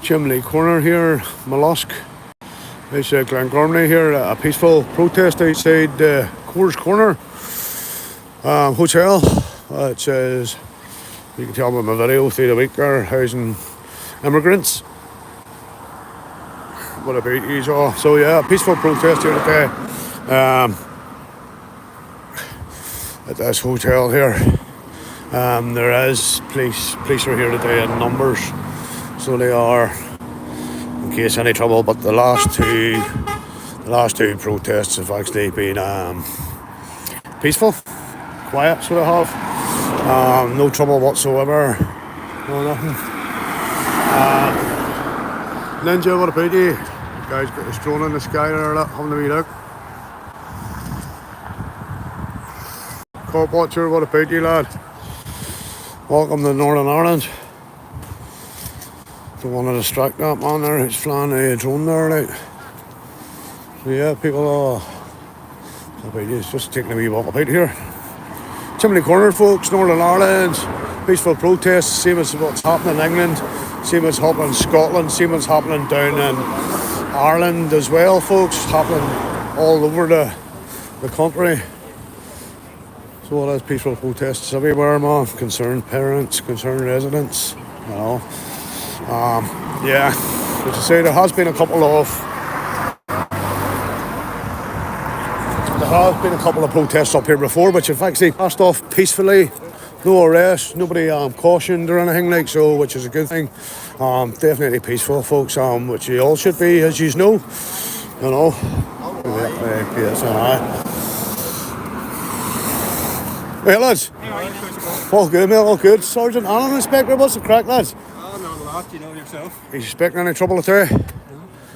Chimney Conner here, Mollusk. It's Glengormley here, a peaceful protest outside Coors Corner Hotel. It says, you can tell by my video through the week there, housing immigrants. What about these all? So yeah, peaceful protest here today at this hotel here. There is police are here today in numbers, so they are in case any trouble. But the last two protests have actually been peaceful, quiet sort of have, no trouble whatsoever, no nothing. Ninja, what about you? The guy's got his drone in the sky there, having a wee look. Cop watcher, what about you, lad? Welcome to Northern Ireland. Don't want to distract that man there, he's flying a drone there, like. So yeah, people are about you, just taking a wee walk about here. Chimney Conner, folks, Northern Ireland, peaceful protests, same as what's happening in England, same as happening in Scotland, same as happening down in Ireland as well, folks, happening all over the country. So it is peaceful protests everywhere, man. Concerned parents, concerned residents, you know. Yeah, as I say, there has been a couple of protests up here before, which have actually passed off peacefully. No arrests, nobody cautioned or anything like so, which is a good thing. Definitely peaceful, folks, which you all should be, as you know. You know. PSNI. Hey lads, all good mate, all good. Sergeant Allen, Inspector, what's the crack lads? Oh, not a lot, you know yourself. Are you expecting any trouble today? No.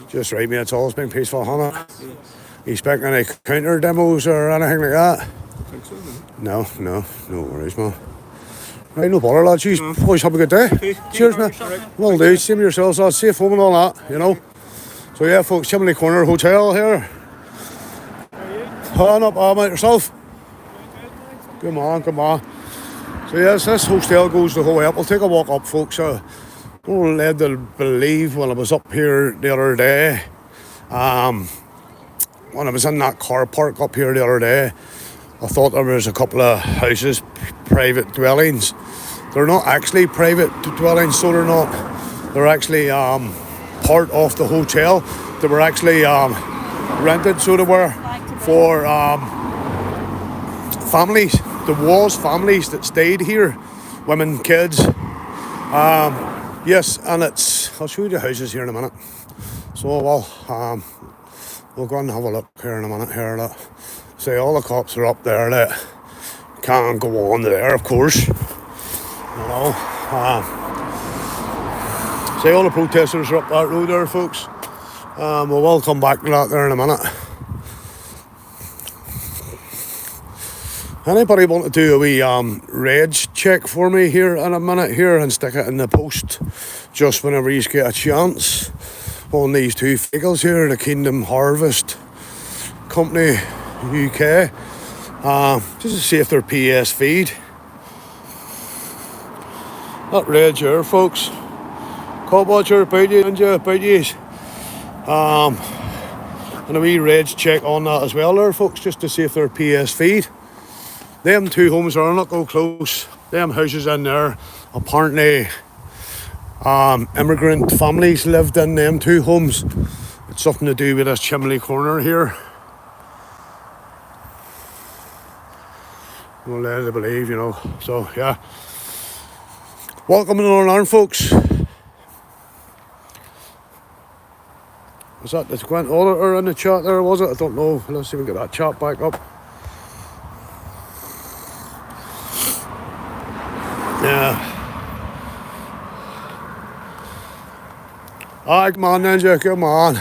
Just right mate, it's always been peaceful, hasn't it? Yeah. Are you expecting any counter demos or anything like that? I think so, no worries man. Right, no bother lads, you always have a good day. Okay. Cheers mate. Well do, same yourselves lads, safe home and all that, you know. So yeah folks, Chimney Conner Hotel here. How are you? Not bad mate, yourself? Come on. So yes, this hostel goes the whole way up. We'll take a walk up, folks. I'm led to believe when I was up here the other day, when I was in that car park up here the other day, I thought there was a couple of houses, private dwellings. They're not actually private dwellings, so they're not. They're actually part of the hotel. They were actually rented, so they were for families. There was families that stayed here, women, kids. Yes, and I'll show you the houses here in a minute. So we'll go and have a look here in a minute here. Look. See, all the cops are up there that can't go on there, of course. You know. See, all the protesters are up that road there, folks. We will come back to that there in a minute. Anybody want to do a wee reg check for me here in a minute here and stick it in the post just whenever you get a chance on these two vehicles here, the Kingdom Harvest Company UK, just to see if they're PS feed. That reg here, folks. Cop watcher, about you, and a wee reg check on that as well there, folks, just to see if they're PS feed. Them two homes are not go close. Them houses in there, apparently immigrant families lived in them two homes. It's something to do with this Chimney Conner here. We'll let it believe, you know. So yeah. Welcome to Northern Ireland, folks. Was that the Gwent auditor in the chat there, was it? I don't know. Let's see if we can get that chat back up. Yeah. Aye, come on, Ninja, come on.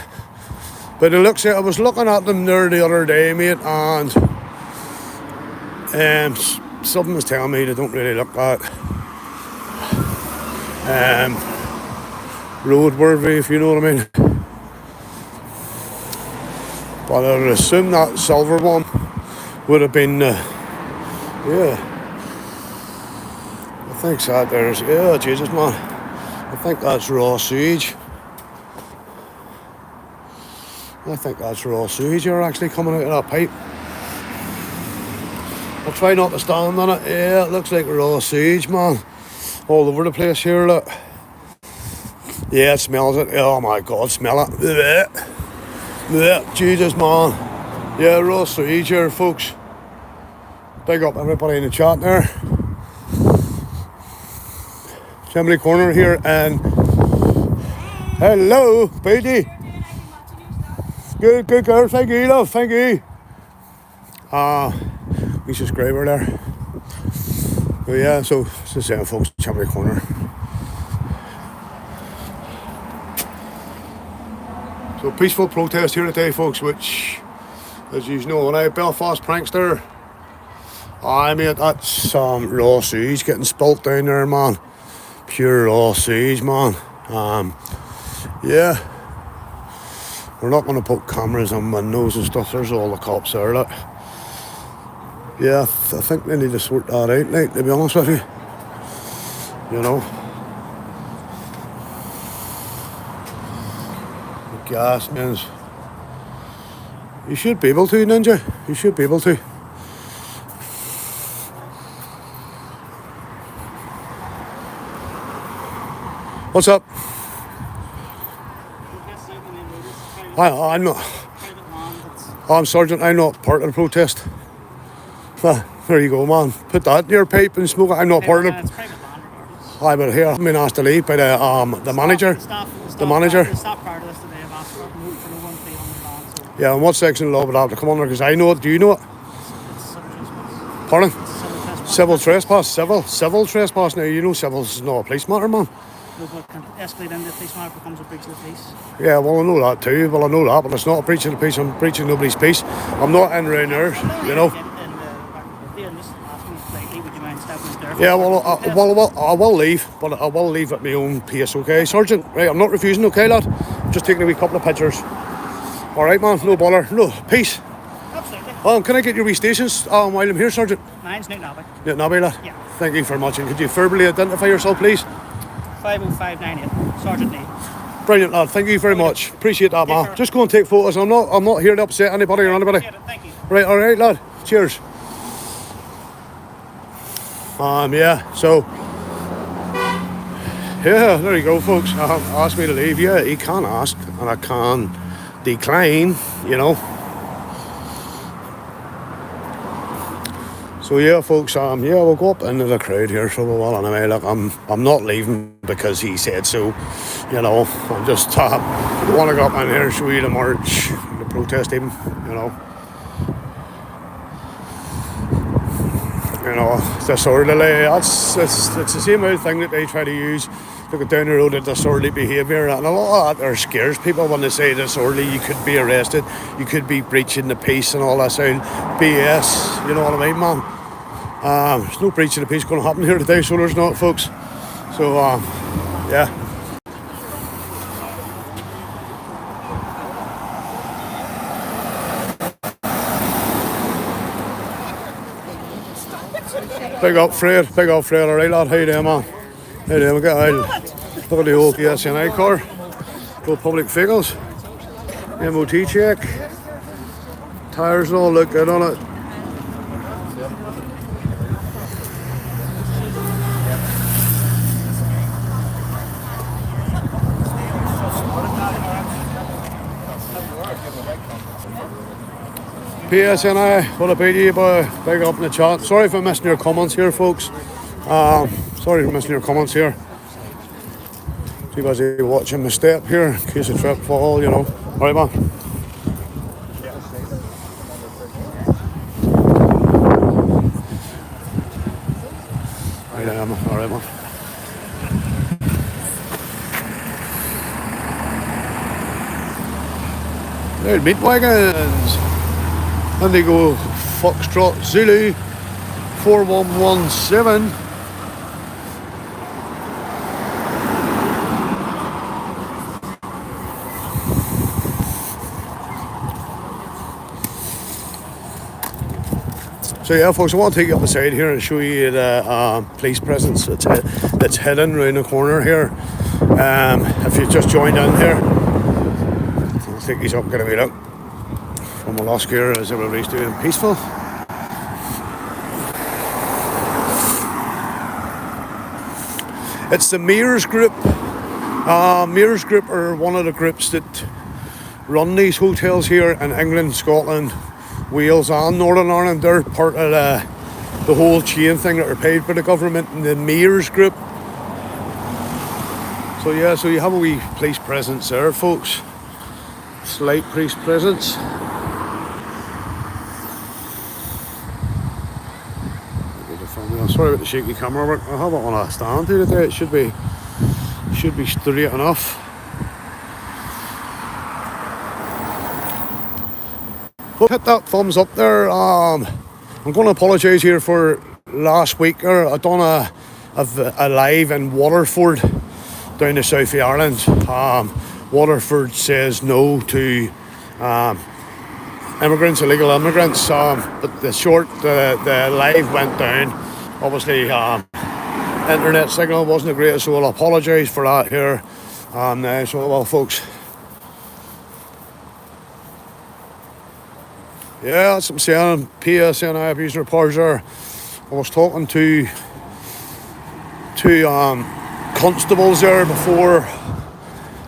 But it looks like I was looking at them there the other day, mate, and something was telling me they don't really look that roadworthy, if you know what I mean. But I would assume that silver one would have been, yeah. I think that there's, yeah, Jesus man, I think that's raw sewage. I think that's raw sewage here actually coming out of that pipe. I'll try not to stand on it. Yeah, it looks like raw sewage, man. All over the place here, look. Yeah, it smells it. Oh my God, smell it. Blech. Blech. Jesus, man. Yeah, raw sewage here, folks. Big up everybody in the chat there. Chimney Conner here, and hello, Petey. Good girl, thank you, love, thank you. We subscriber there. But yeah, so it's the same, folks. Chimney Conner. So peaceful protest here today, folks, which, as you know, when I Belfast prankster, I mean that's raw sewage getting spilt down there, man. Pure raw sewage, man. Yeah, we're not going to put cameras on windows and stuff. There's all the cops there, look. Yeah, I think they need to sort that out, like, to be honest with you. You know, the gas means you should be able to, Ninja. You should be able to. What's up? I'm not. I'm Sergeant. I'm not part of the protest. There you go, man. Put that in your pipe and smoke it. I'm not part of it. I will here. I've been asked to leave by the manager. The manager. Yeah, and what section of law would I have to come under? Because I know it. Do you know it? Pardon? Civil trespass. Civil trespass. Now you know civil is not a police matter, man. No, but can escalate into the police matter becomes a breach of the peace. Yeah, well I know that too. Well I know that, but it's not a breach of the peace. I'm breaching nobody's peace. I'm not in round there, you know. Yeah, well, I will leave, but I will leave at my own pace, okay, Sergeant? Right, I'm not refusing, okay, lad? I'm just taking a wee couple of pictures. All right, man, no bother. No, peace. Absolutely. Can I get your wee stations while I'm here, Sergeant? Mine's Newton Abbey. Newton Abbey, lad? Yeah. Thank you very much. And could you verbally identify yourself, please? 50598, Sergeant Lee. Brilliant, lad. Thank you very much. Appreciate that, man. Just go and take photos. I'm not here to upset anybody or anybody. Thank you. Right, all right, lad. Cheers. Yeah, so yeah, there you go, folks. Asked me to leave. Yeah, he can ask and I can decline, you know. So yeah, folks, yeah, we'll go up into the crowd here for a while anyway. Look, I'm not leaving because he said so, you know. I'm just want to go up in here, show you the march, the protest even, you know. You know, disorderly, it's the same old thing that they try to use to go down the road of disorderly behaviour, and a lot of that there scares people when they say disorderly. You could be arrested, you could be breaching the peace and all that sound BS, you know what I mean, man. There's no breach of the peace going to happen here today, so there's not, folks. So, yeah. Big up, Fred. All right, lad. How you doing, man? How you doing? Look at the old PSNI car. Old public vehicles. MOT check. Tyres and all look good on it. PSNI, what about you, boy? Big up in the chat. Sorry for missing your comments here, folks. Sorry for missing your comments here. Too busy watching my step here in case I trip, fall, you know. Alright, man. Alright, man. There's meat wagons. And they go Foxtrot Zulu 4117. So yeah, folks, I want to take you up the side here and show you the police presence that's hidden around the corner here. If you just joined in here, take these up and get a wee look from Mollusk here as everybody's doing peaceful. It's the Mears Group. Mears Group are one of the groups that run these hotels here in England, Scotland, Wales and Northern Ireland. They're part of the whole chain thing that are paid by the government in the Mears Group. So yeah, so you have a wee police presence there, folks. Slight police presence. Sorry about the shaky camera work. I have it on a stand here today. It should be straight enough. Hit that thumbs up there. I'm going to apologise here for last week. I done a live in Waterford down the south of Ireland. Waterford says no to immigrants, illegal immigrants. But the live went down. Obviously, internet signal wasn't the greatest, so I'll apologise for that here. So, well, folks. Yeah, that's what I'm saying. PSNI abuse reports there. I was talking to constables there before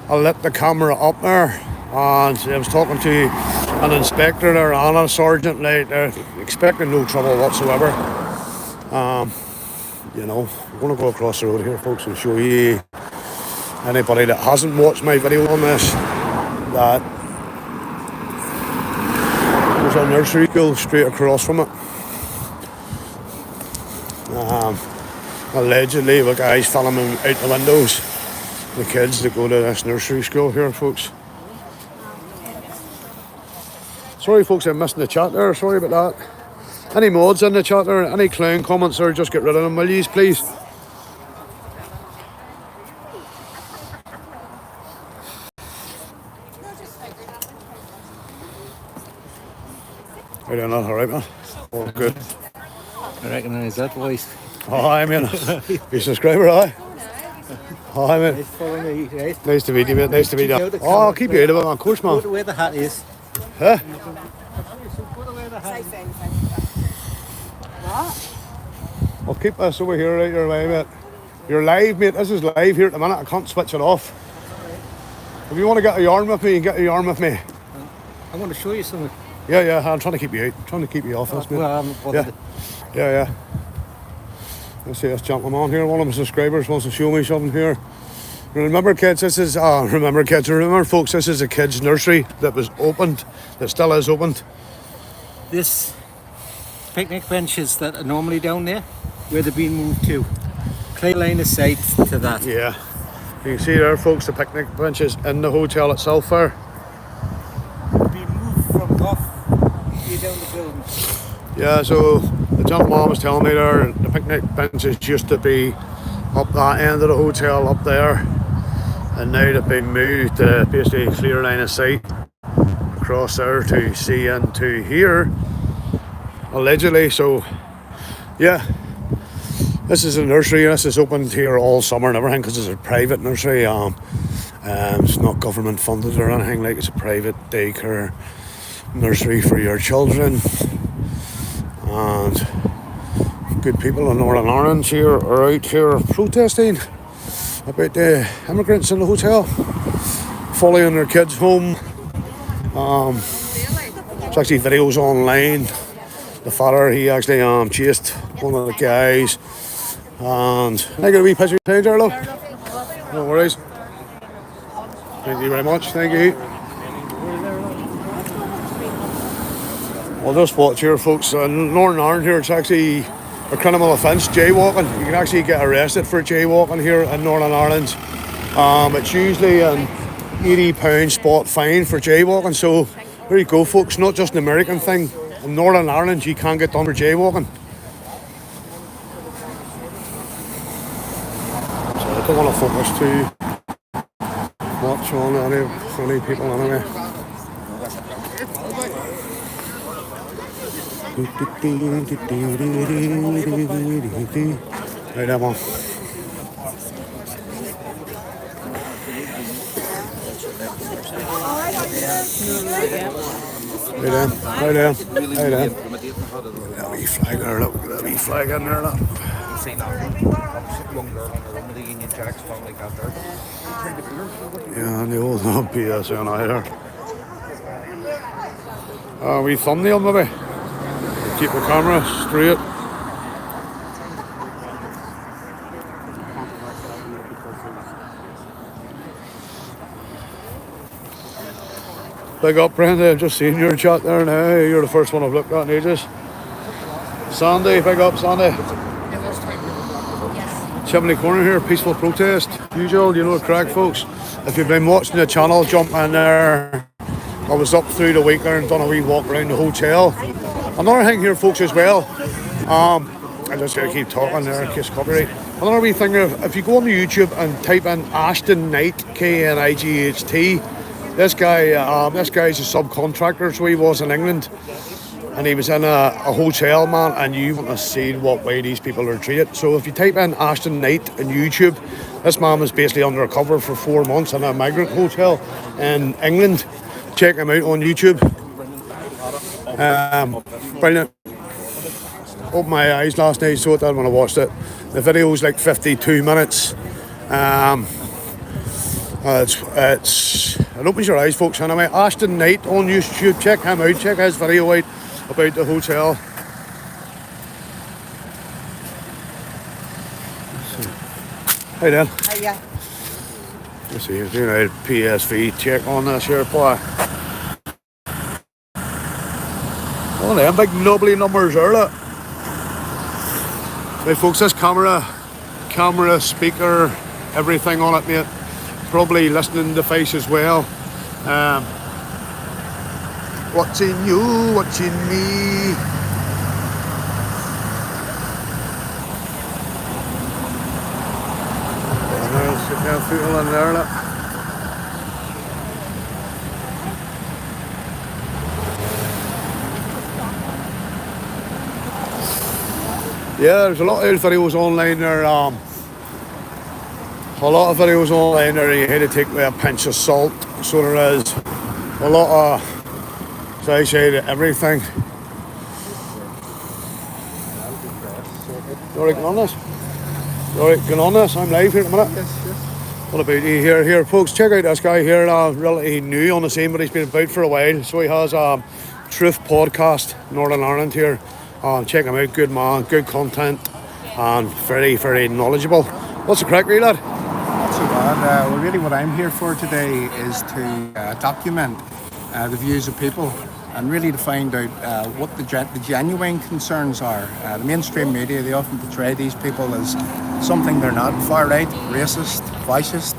I lit the camera up there, and I was talking to an inspector there and a sergeant. They're expecting no trouble whatsoever. You know, we're going to go across the road here, folks, and show you anybody that hasn't watched my video on this that there's a nursery school straight across from it. Allegedly, the guys filming out the windows the kids that go to this nursery school here, folks. Sorry, folks, I'm missing the chat there. Sorry about that. Any mods in the chat there, any clown comments there, just get rid of them, will you, please? How you doing, alright, man? All good. I recognise that voice. Oh, hi, man. You a subscriber, aye? Oh, hi, man. Nice to meet you, mate. Nice to meet you. Oh, I'll keep you out of it, man. Of course, man. Go to where the hat is. Huh? Go to where the hat is. I'll keep this over here right your way, mate. You're live, mate. This is live here at the minute. I can't switch it off. If you want to get a yarn with me, you can get a yarn with me. I want to show you something. Yeah, I'm trying to keep you out. I'm trying to keep you off this, mate. Well, I'm bothered. Yeah. Let's see this gentleman here. One of my subscribers wants to show me something here. Remember, kids, this is... remember, folks, this is a kids' nursery that was opened, that still is opened. This picnic benches that are normally down there, where they've been moved to. Clear line of sight to that. Yeah. You can see there, folks, the picnic benches in the hotel itself there. Been moved from off here down the building. Yeah, so the gentleman was telling me there, the picnic benches used to be up that end of the hotel up there, and now they've been moved to basically clear line of sight across there to see into here, allegedly. So yeah, this is a nursery. This is opened here all summer and everything because it's a private nursery. It's not government funded or anything, like it's a private daycare nursery for your children. And good people in Northern Ireland here are out here protesting about the immigrants in the hotel following their kids home. There's actually videos online. The father, he actually chased one of the guys, and can I get a wee picture of your there, love? No worries. Thank you very much. Thank you. Well, just watch here, folks. In Northern Ireland here, it's actually a criminal offence, jaywalking. You can actually get arrested for jaywalking here in Northern Ireland. It's usually an £80 spot fine for jaywalking. So there you go, folks. Not just an American thing. In Northern Ireland, you can't get done for jaywalking. So I don't want to focus too much on any people anyway. Right, that one. Right then, right then, right then. That wee flag there, look, that wee flag in there, look. Yeah, and the old PSN either. Wee thumbnail maybe. Keep the camera straight. Big up, Brenda. I've just seen your chat there now. You're the first one I've looked at in ages. Sandy, big up, Sandy. Chimney Conner here, peaceful protest. Usual, you know the crack, folks. If you've been watching the channel, jump in there. I was up through the week there and done a wee walk around the hotel. Another thing here, folks, as well. I just gotta keep talking there in case copyright. Another wee thing, if you go on YouTube and type in Ashton Knight, Knight, this guy's a subcontractor, so he was in England, and he was in a hotel, man, and you want to see what way these people are treated. So if you type in Ashton Knight on YouTube, this man was basically undercover for 4 months in a migrant hotel in England. Check him out on YouTube. Brilliant. Opened my eyes last night, so it did when I watched it. The video's like 52 minutes. It opens your eyes, folks. Anyway, Ashton Knight on YouTube. Check him out. Check his video out about the hotel. Hey then. Hiya. Let's see, he's doing a PSV check on this here, boy. Oh, them big nubbly numbers there, look. Right, folks, this camera, speaker, everything on it, mate. Probably listening device as well. Watching you, watching me. And there's the people in there, look. Yeah, there's a lot of videos online there. A lot of videos online there you had to take with a pinch of salt. So there is a lot of, as I say, everything. You alright, get on this? You alright, get on this? I'm live here in a minute. What about you here, folks? Check out this guy here, relatively new on the scene, but he's been about for a while. So he has a Truth podcast, Northern Ireland here. Check him out, good man, good content, and very, very knowledgeable. What's the crack, really, lad? Not so bad. Well, really what I'm here for today is to document the views of people and really to find out what the genuine concerns are. The mainstream media, they often portray these people as something they're not, far right, racist, fascist,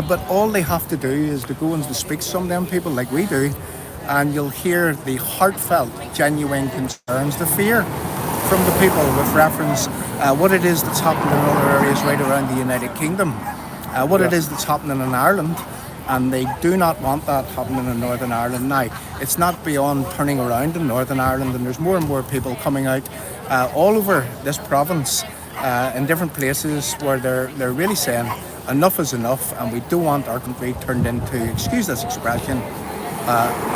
but all they have to do is to go and to speak to some of them people like we do, and you'll hear the heartfelt, genuine concerns, the fear from the people with reference what it is that's happening in other areas right around the United Kingdom, what it is that's happening in Ireland, and they do not want that happening in Northern Ireland. Now, it's not beyond turning around in Northern Ireland, and there's more and more people coming out all over this province in different places where they're really saying enough is enough, and we don't want our country turned into, excuse this expression,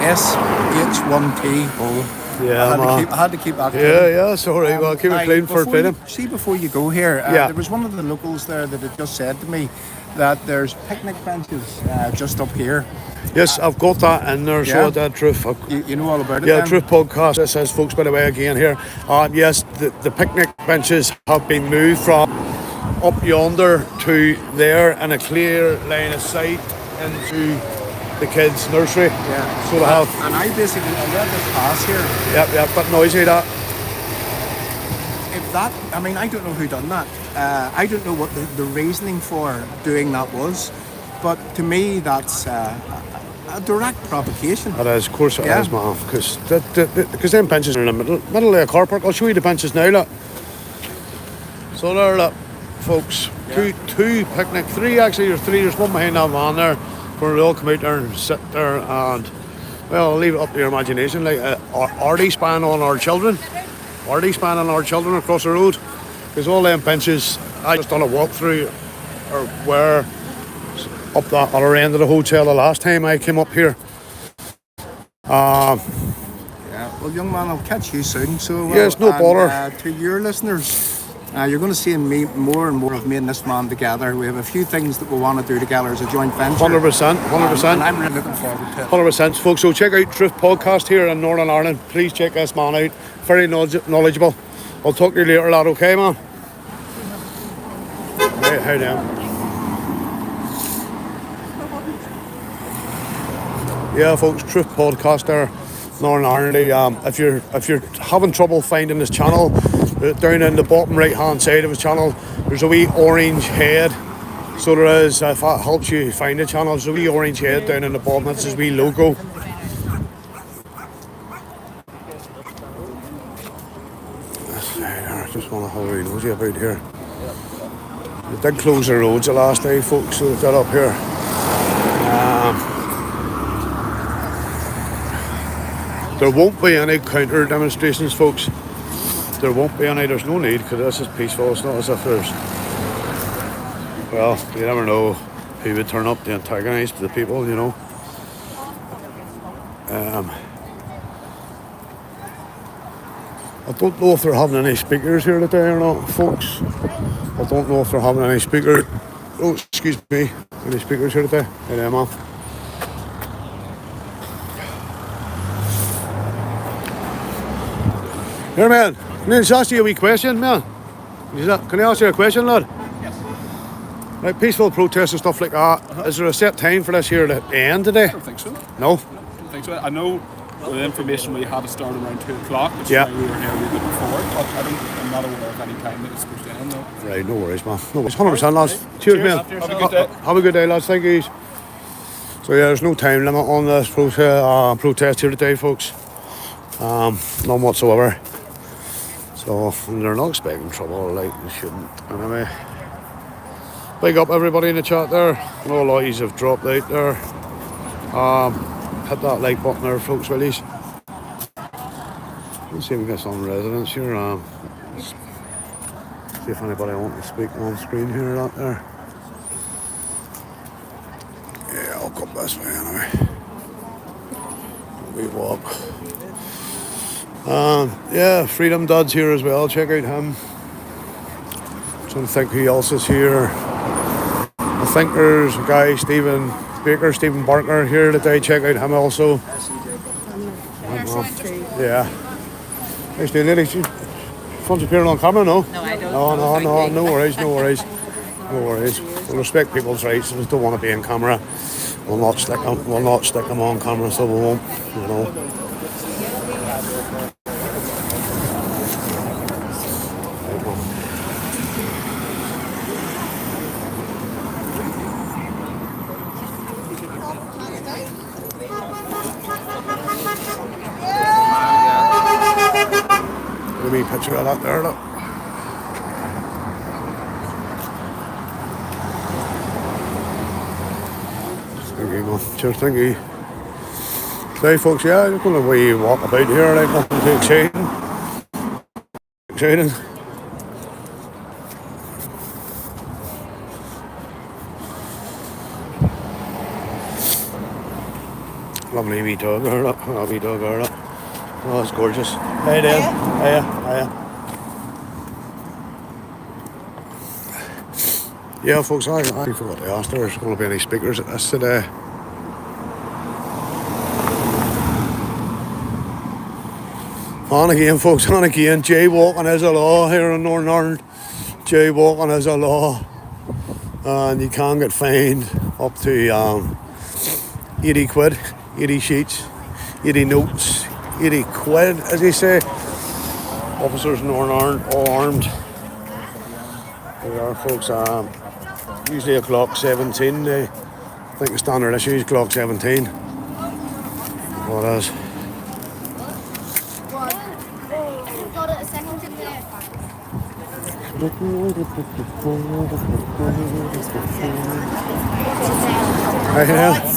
SH1T hole. Yeah, I had to keep that clean. Yeah, sorry. Well, keep it clean for freedom. See, before you go here, there was one of the locals there that had just said to me that there's picnic benches just up here. Yes, I've got that in there, so that Truth. You know all about it. Yeah, then? Truth podcast. This is, folks, by the way, again here. Yes, the picnic benches have been moved from up yonder to there in a clear line of sight into the kids' nursery. Yeah. So they have. And I read this pass here. Yep, but noisy that. If that, I mean, I don't know who done that. I don't know what the reasoning for doing that was, but to me that's a direct provocation. It is, of course it is, man. Because them benches are in the middle of a car park. I'll show you the benches now, look. So there, look, folks. Yeah. Two picnic, three actually. There's one behind that van there, where they all come out there and sit there and, well, I'll leave it up to your imagination. Like, are they spying on our children? Are they spying on our children across the road? Because all them benches, I just done a walk through, or where up that other end of the hotel the last time I came up here. Yeah. Well, young man, I'll catch you soon. So Yes, no bother. To your listeners, you're going to see more and more of me and this man together. We have a few things that we want to do together as a joint venture. 100%, 100%. And I'm really looking forward to it. 100%, folks. So check out Truth Podcast here in Northern Ireland. Please check this man out. Very knowledgeable. I'll talk to you later, lad. Okay, man? Right, how down? Yeah, folks, Truth Podcast there, Northern Ireland. If you're having trouble finding this channel, down in the bottom right hand side of his channel, there's a wee orange head. So there is, if that helps you find the channel, there's a wee orange head down in the bottom. That's his wee logo. I just want to have a wee nosy about here. They did close the roads the last day, folks, so they did up here. There won't be any counter demonstrations, folks. There won't be any. There's no need, because this is peaceful. It's not as if there's... Well, you never know who would turn up to antagonise the people, you know. I don't know if they're having any speakers here today or not, folks. I don't know if they're having any speakers. Oh, excuse me. Any speakers here today? Hey there, man. Here, man. Can I just ask you a wee question, man? Can I ask you a question, lad? Yes. Like peaceful protests and stuff like that. Is there a set time for this here to end today? I don't think so. No? I don't think so. I know with the information we had to start around 2 o'clock, which Yeah. is why we were here a wee bit before, but I'm not aware of any time that it's supposed to end, though. Right, no worries, man. No worries. 100%, lads. Cheers, man. Have a good day. Have a good day, lads. Thank you. So, yeah, there's no time limit on this protest here today, folks. None whatsoever. So, they're not expecting trouble, like, they shouldn't. Anyway, big up everybody in the chat there. All lotties have dropped out there. Hit that like button there, folks, willies. Let's see if we get some residents here. See if anybody wants to speak on screen here or not there. Yeah, I'll come this way anyway. We walk. Yeah, Freedom Dad's here as well. Check out him. Trying to think who else is here. I think there's a guy, Stephen Barker here today. Check out him also. Yeah. Nice day, ladies. You front appearing on camera, no? No, I don't. No worries. We'll respect people's rights. If they don't want to be in camera, we'll not stick them on camera, so we won't, you know. Give me a picture of that there, look. Thank you, man. Cheers, thank you. So, folks, yeah, just going to wee walk about here, like nothing too exciting. Lovely wee dog there, look. Lovely dog there, look. Oh, it's gorgeous. Hey there. Hiya. Yeah, folks, I forgot to ask there's going to be any speakers at this today. On again, folks, on again. Jaywalking is a law here in Northern Ireland. Jaywalking is a law. And you can get fined up to 80 quid, 80 sheets, 80 notes. 80 quid, as they say. Officers in Northern Ireland, all armed. There are, folks. Usually a Glock 17. I think the standard issue is Glock 17. What is? Got it a second in there.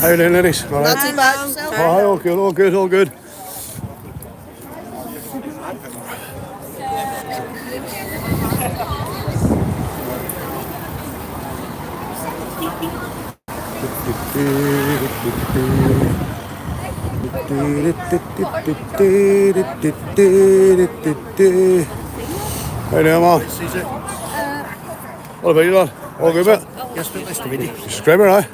How you doing, ladies? All right. Not too bad yourself. Oh, hi, all good. How you doing, man? What about you, lad? All good, mate? Yes, mate, nice to meet you. Subscriber, aye?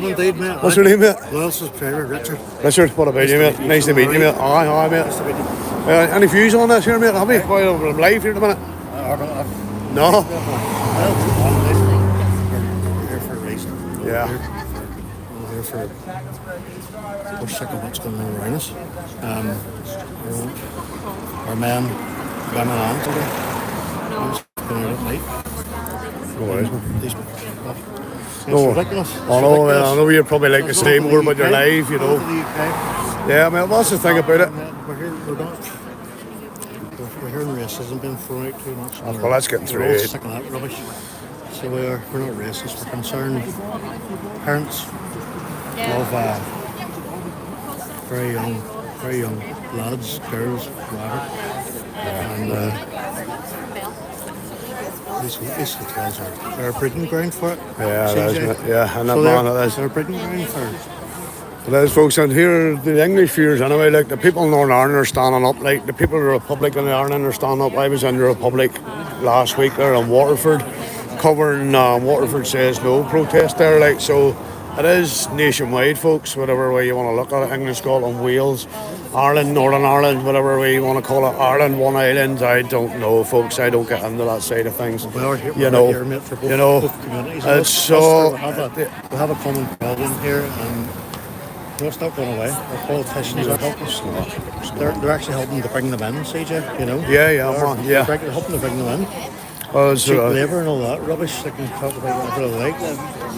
Indeed, mate. What's your name, mate? Wells is Premier Richard. Richard, what about you, mate? Nice to meet you, mate. Aye, mate. Nice to meet you. Any views on this here, mate? Have you? Well, I'm live here at the minute. No? We're here for a reason. Yeah. We're here for... We're sick of what's going on around us. Our men, women and children. Going out at night. No worries, man. These No. It's ridiculous. I know, man. I know you'd probably like to say more about your life, you know. Yeah, mate, what's the thing about it? We're here in racism being thrown out too much. Well, that's getting through We're all it. sick of that rubbish. So we're not racist, we're concerned. Parents of very young lads, girls, whatever. And these hotels are a breeding ground for it. Yeah, CJ. that is, mate. Yeah, and that So man, it is. they're a breeding ground for it. It is, folks, and here, the English viewers anyway, like the people in Northern Ireland are standing up, like the people of the Republic in Ireland are standing up. I was in the Republic last week there in Waterford, covering Waterford Says No protest there, like, so it is nationwide, folks, whatever way you want to look at it. England, Scotland, Wales, Ireland, Northern Ireland, whatever way you want to call it. Ireland, one island, I don't know, folks. I don't get into that side of things. We're here, You know, here, mate, for both, you know, both communities. it's so. We have a common problem here, and it's not going away. Our politicians are helping us. They're actually helping to bring them in, CJ, you know? Yeah, man, yeah. They're helping to bring them in. It's, Cheap labour and all that rubbish. They can talk about whatever they like.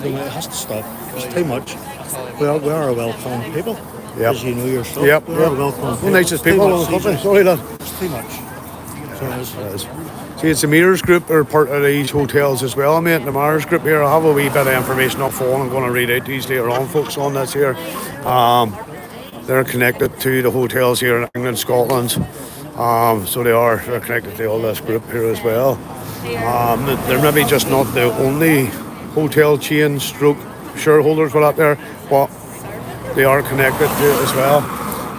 It has to stop. It's too much. We are a well-planned people. Yep. As you know yourself. Yep. We are a well-planned the people. nicest It's too people in much, the country. CJ. Sorry, lad. It's too much. So it is. See, it's the Mears Group are part of these hotels as well, mate. The Mears Group here, I have a wee bit of information up phone. I'm going to read out these later on, folks, on this here. They're connected to the hotels here in England, Scotland. So they're connected to all this group here as well. They're maybe just not the only hotel chain stroke shareholders for that there, but they are connected to it as well.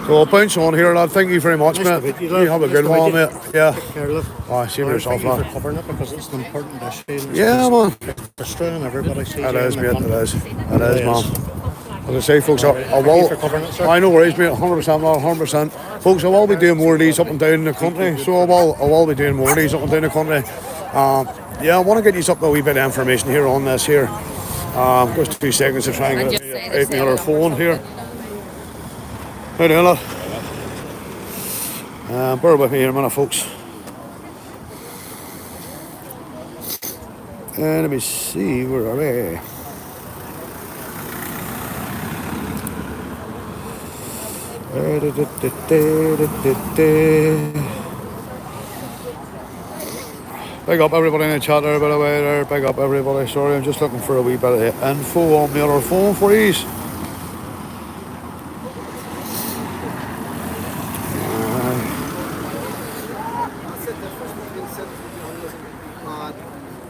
So I'll bounce on here, lad. Thank you very much, Nice to mate. meet you, You lad. have a Nice good to meet one, you. mate. Yeah. Take care, love. See yourself, Thank you lad. for covering it because it's an important issue. And it's Yeah, man. It's destroying everybody. CJ, It is, in the mate. It country. is. It It is, is. man. As I say, folks, I Thank you will. for covering it, sir. I know worries, mate. 100%, man. 100%. Folks, I will be doing more of these up and down the country. So I will be doing more of these up and down the country. Yeah, I want to get you up a wee bit of information here on this here. Just 2 seconds to try and get it out my other phone here. How do you know? Bear with me here a minute, folks. Let me see, where are we? Big up everybody in the chat there, by the way, there. Big up everybody. Sorry, I'm just looking for a wee bit of info on the other phone for you.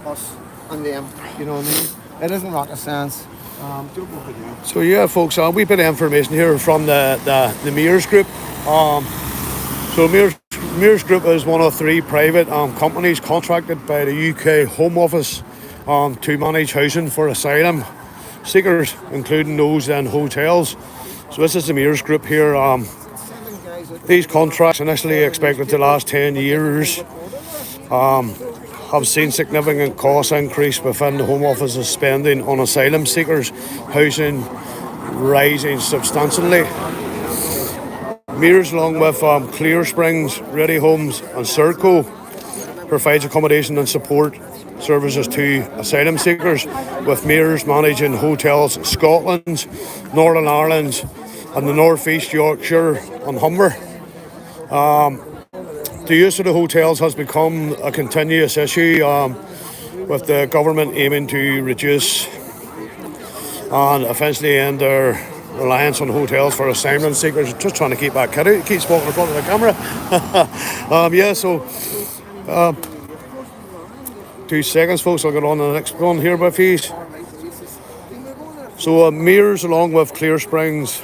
Us and them, you know what I mean? It isn't rocket science. Don't know what to do. So yeah, folks, a wee bit of information here from the Mears Group. So Mears Group is one of 3 private companies contracted by the UK Home Office to manage housing for asylum seekers, including those in hotels. So this is the Mears Group here. These contracts, initially expected to last 10 years, have seen significant cost increase within the Home Office's spending on asylum seekers housing rising substantially. Mears, along with Clear Springs, Ready Homes and Serco, provides accommodation and support services to asylum seekers, with Mears managing hotels in Scotland, Northern Ireland and the North East Yorkshire and Humber. The use of the hotels has become a continuous issue, with the government aiming to reduce and eventually end their reliance on hotels for asylum seekers. Just trying to keep that kid out. He keeps walking in front of the camera. Yeah, so 2 seconds, folks. I'll get on to the next one here with you. So Mears, along with Clear Springs,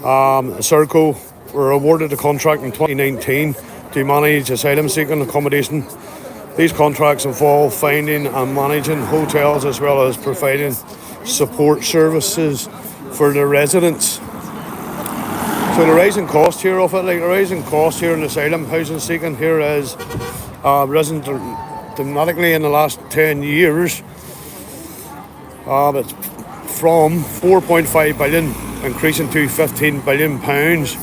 Serco, were awarded a contract in 2019 to manage asylum seeking accommodation. These contracts involve finding and managing hotels as well as providing support services for the residents. So the rising cost here of it, like the rising cost here in asylum housing seeking here is risen dramatically in the last 10 years. It's from 4.5 billion increasing to 15 billion pounds.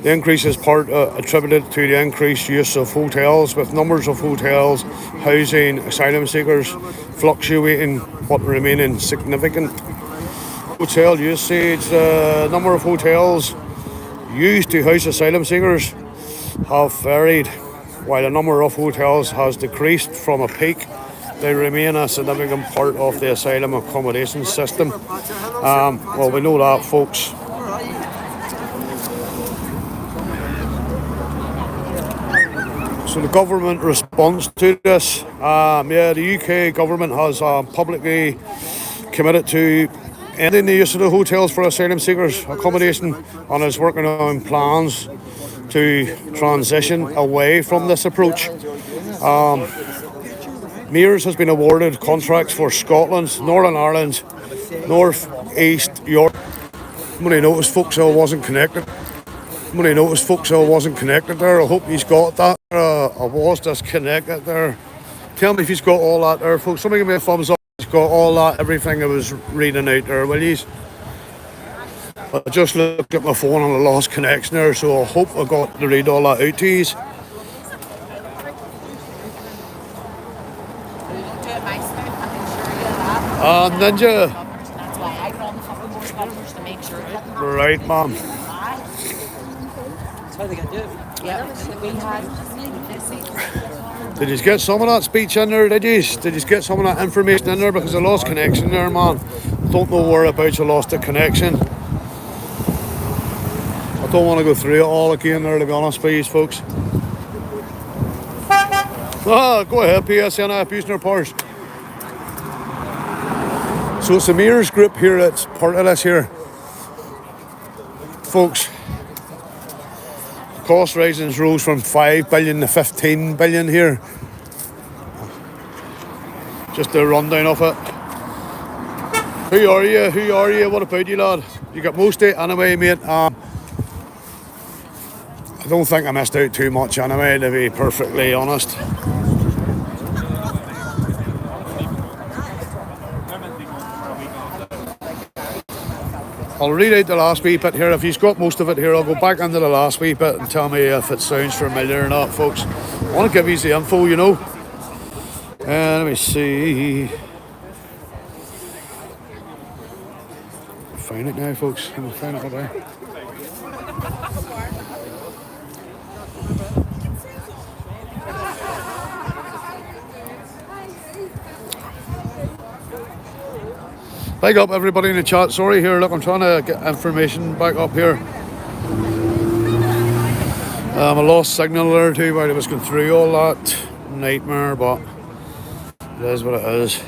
The increase is part attributed to the increased use of hotels, with numbers of hotels housing asylum seekers fluctuating but remaining significant. Hotel usage, the number of hotels used to house asylum seekers have varied. While the number of hotels has decreased from a peak, they remain a significant part of the asylum accommodation system. Well, we know that, folks. So the government response to this, the UK government has publicly committed to ending the use of the hotels for asylum seekers accommodation and is working on plans to transition away from this approach. Mears has been awarded contracts for Scotland, Northern Ireland, North East York. When I noticed folks I wasn't connected. There. I hope he's got that. I was disconnected there. Tell me if he's got all that there, folks. Somebody give me a thumbs up. He's got all that, everything I was reading out there, will you? I just looked at my phone and I lost connection there, so I hope I got to read all that out to you. Ninja. That's why I got on the phone with more customers to make sure that. Right, ma'am. That's how they can do it. Yeah, we had. Did you get some of that speech in there, did you? Did you get some of that information in there? Because I lost connection there, man. Don't know whereabouts I lost the connection. I don't want to go through it all again there, to be honest, please, folks. Go ahead, PSN, abusing their powers. So it's the Mears Group here that's part of this here. Folks, cost risings rose from 5 billion to 15 billion here. Just a rundown of it. Who are you? What about you, lad? You got most of it anyway, mate. I don't think I missed out too much anyway, to be perfectly honest. I'll read out the last wee bit here. If you've got most of it here, I'll go back into the last wee bit and tell me if it sounds familiar or not, folks. I want to give you the info, you know. Let me see. Find it now, folks. I'm gonna find it now. Big up everybody in the chat. Sorry here, look, I'm trying to get information back up here. I lost signal there too while I was going through all that nightmare, but it is what it is.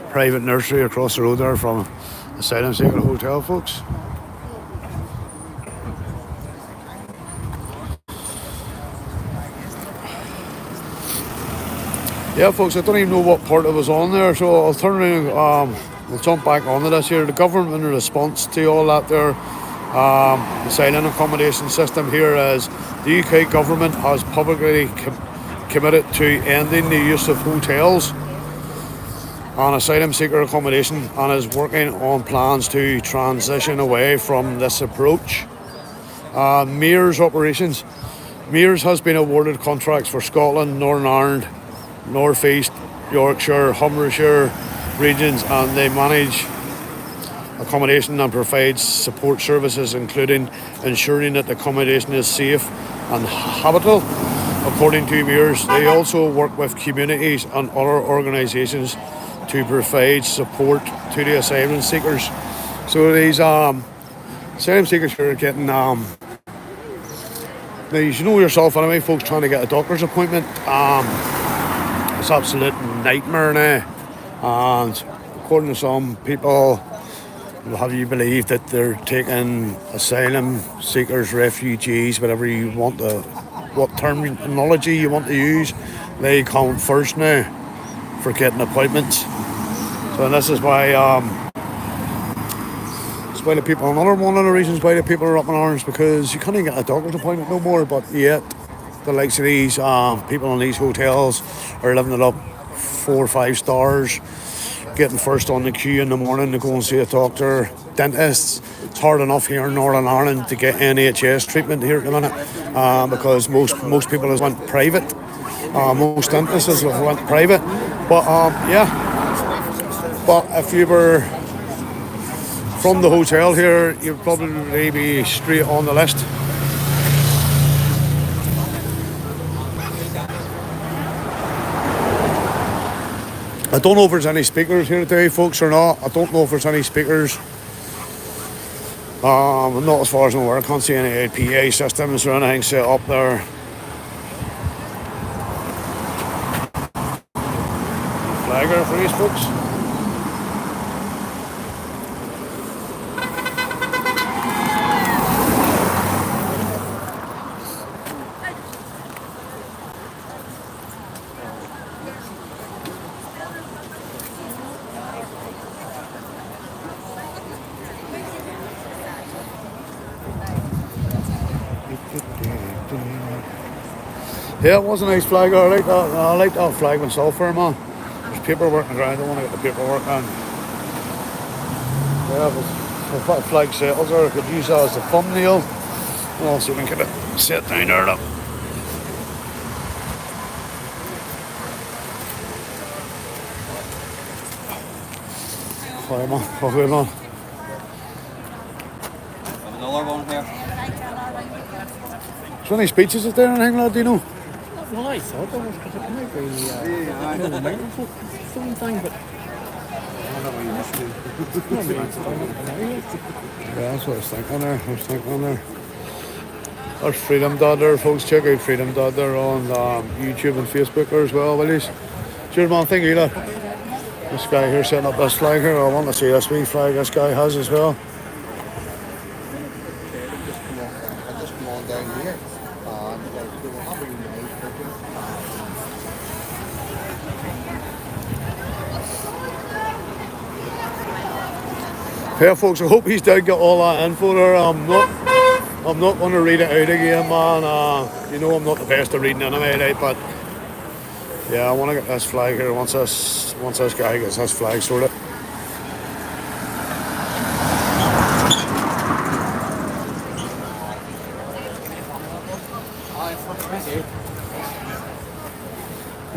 Private nursery across the road there from Asylum Seeker Hotel, folks. Yeah, folks, I don't even know what part it was on there, so I'll turn around, we'll jump back onto this here. The government in response to all that there, the silent accommodation system here is the UK government has publicly committed to ending the use of hotels and asylum seeker accommodation and is working on plans to transition away from this approach. Mears operations. Mears has been awarded contracts for Scotland, Northern Ireland, North East Yorkshire, Humbershire regions, and they manage accommodation and provide support services, including ensuring that the accommodation is safe and habitable. According to Mears, they also work with communities and other organisations to provide support to the asylum seekers. So these asylum seekers are getting now you know yourself anyway, folks, trying to get a doctor's appointment. It's absolute nightmare now. And according to some people, will have you believe that they're taking asylum seekers, refugees, whatever you want to, what terminology you want to use, they count first now for getting appointments. So and this is why it's why the people, another one of the reasons why the people are up in arms, because you can't even get a doctor's appointment no more, but yet the likes of these people in these hotels are living it up 4 or 5 stars, getting first on the queue in the morning to go and see a doctor. Dentists, it's hard enough here in Northern Ireland to get NHS treatment here at the minute because most people have went private. Most dentists have went private. But but if you were from the hotel here, you'd probably be straight on the list. I don't know if there's any speakers here today, folks, or not. I don't know if there's any speakers. Not as far as I'm aware. I can't see any PA systems or anything set up there. Flagger for these folks. Yeah, it was a nice flag. I like that flag myself there, man. There's paperwork around. I don't want to get the paperwork on. Yeah, but if that flag settles there, I could use that as a thumbnail. I'll see if we can get it set down there. Look. Sorry, man. Okay, man. Another one here. Is there any speeches is there or anything, lad? Do you know? Well, I thought there was, because it might be a microphone thing, but yeah, that's what I was thinking there. There's Freedom Dad there, folks. Check out Freedom Dad there on YouTube and Facebook there as well, will you? Cheers, man. Thank you, lad. This guy here setting up this flag here. I want to see this wee flag this guy has as well. Just come on down here. Yeah, folks, I hope he's did get all that info there. I'm not going to read it out again, man. You know I'm not the best at reading anyway, right? But yeah, I want to get this flag here once this guy gets his flag sorted.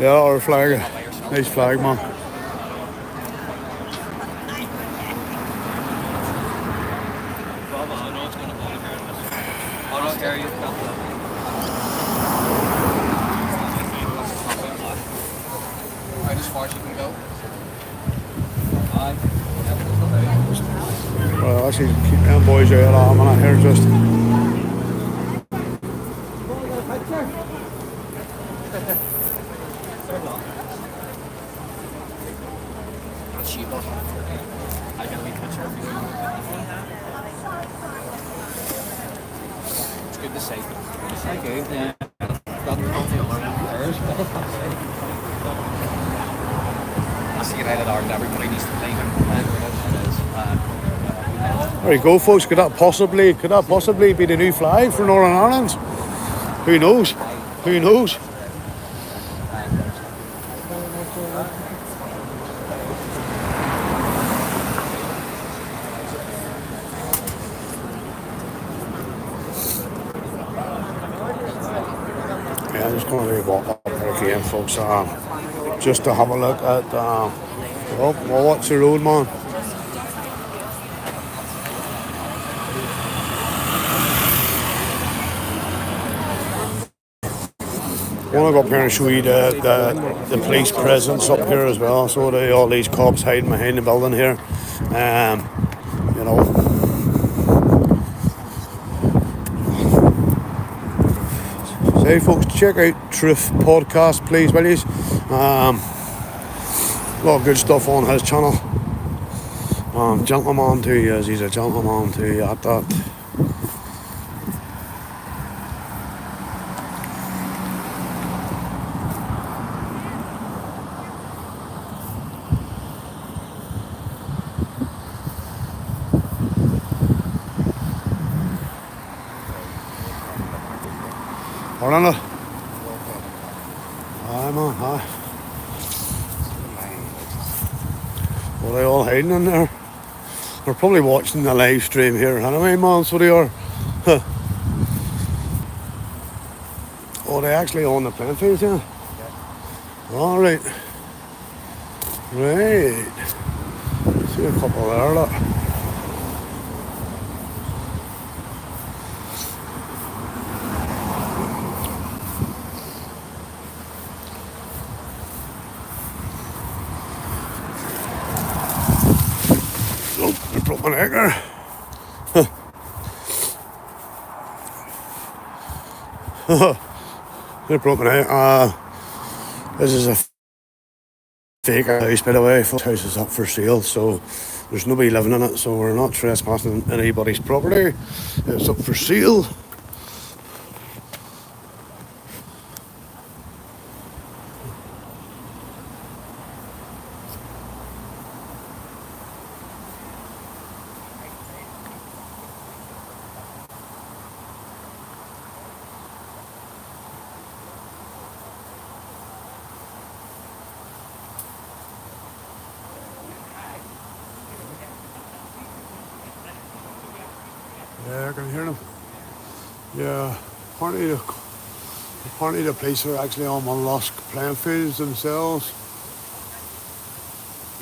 Yeah, our flag, nice flag, man. Well, actually, keep them boys out of a minute here just. It's good to see. Thank you. Yeah. That's United Ireland. Everybody needs to play him. There you go, folks. Could that possibly be the new flag for Northern Ireland? Who knows? Who knows? Yeah, I'm just going to walk up there again, folks. Just to have a look at. Well, what's the road, man? I want to go up here and show you the police presence up here as well. So all these cops hiding behind the building here. You know. Hey folks, check out Truth Podcast, please, will you? A lot of good stuff on his channel. Gentleman too, yes, he's a gentleman too at that. Orlando. Aye man, aye. What are they all hiding in there? They're probably watching the live stream here anyway, man, so they are. Huh. Oh, they actually on the playing field, yeah? Alright. Right. See a couple there, look. Oh, I broke my neck there. They broke my neck. This is a fake house, by the way. The house is up for sale, so there's nobody living in it, so we're not trespassing anybody's property. It's up for sale. Yeah, I can hear them. Yeah, apparently the police are actually on Mollusk playing fields themselves.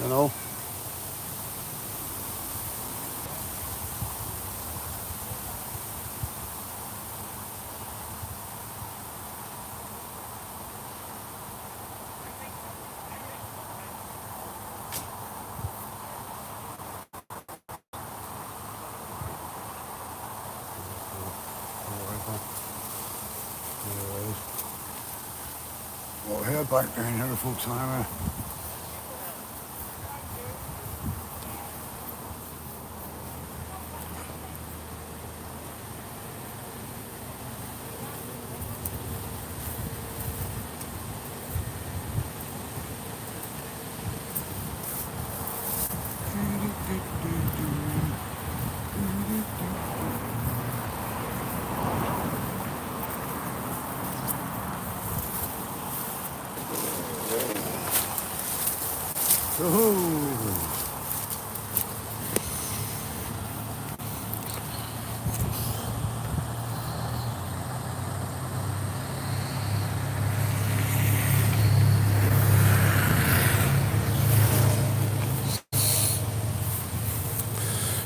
You know. We'll head back down here, folks, anyway.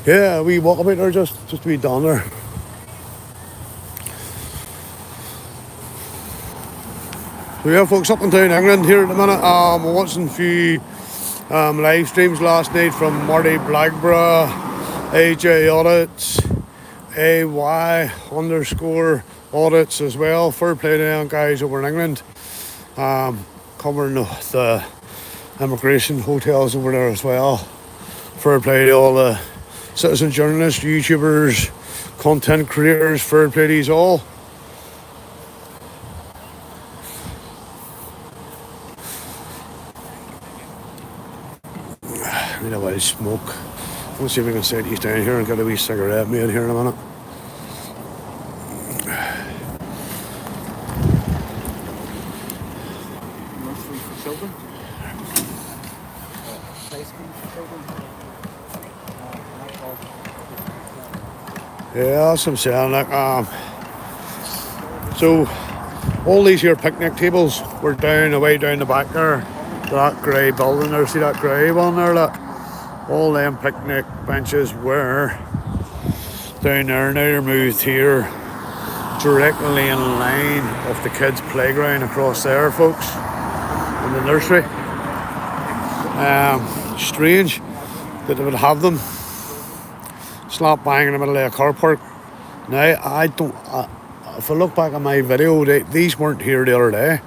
Yeah, we walk about there just to be down there. So yeah, folks, up and down England here at the minute. We're watching a few live streams last night from Marty Blackborough, AJ Audits, AY underscore audits as well. Fair play to them guys over in England. Covering the immigration hotels over there as well. Fair play to all the citizen journalists, YouTubers, content creators. Fair play to these all. You know what, smoke. Let's see if we can set these down here and get a wee cigarette made here in a minute. Nursery for children. Play school for children. Yeah, that's what I'm saying. Like, so all these here picnic tables were down away down the back there. That grey building there, see that grey one there? Look. All them picnic benches were down there. Now they're moved here, directly in line of the kids' playground across there, folks, in the nursery. Strange that they would have them slap bang in the middle of a car park. Now I if I look back at my video, these weren't here the other day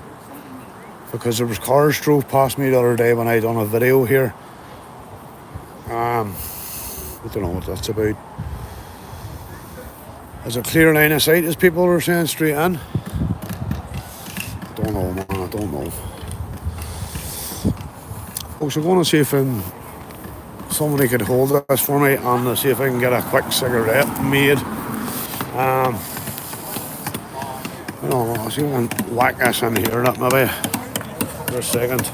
because there was cars drove past me the other day when I done a video here. I don't know what that's about. Is it clear line of sight as people are saying straight in? Don't know, man, I don't know. Folks, I'm going to see if somebody could hold this for me and see if I can get a quick cigarette made. You know, I'll see if I can whack this in here, that maybe, for a second.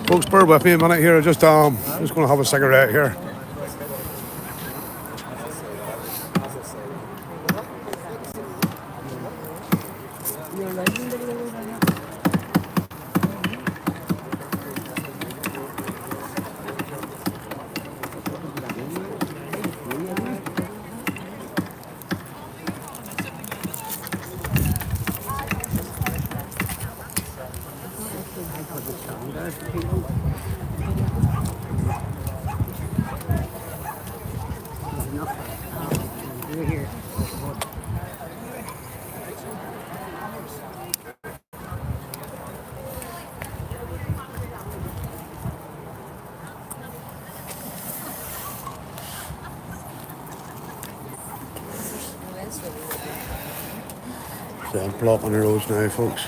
Folks, bear with me a minute here. Just going to have a cigarette here. So I'm blocking the roads now, folks.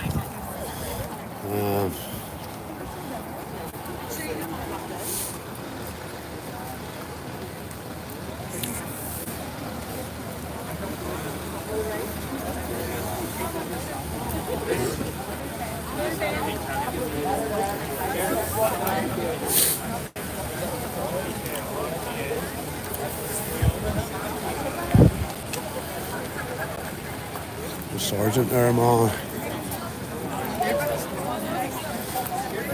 The sergeant there, man.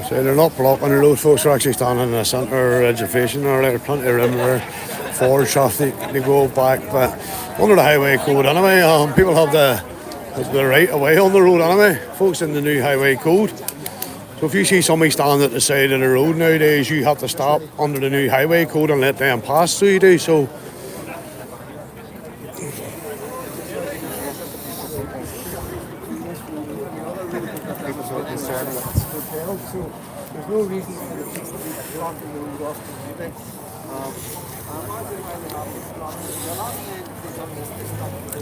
So they're not blocking the road, folks. Are actually standing in the centre of education there. There's plenty of room there. Forward traffic, they go back, but under the highway code anyway, people have the right of way on the road anyway, folks, in the new highway code. So if you see somebody standing at the side of the road nowadays, you have to stop under the new highway code and let them pass, so you do. So there's no reason to block the road off.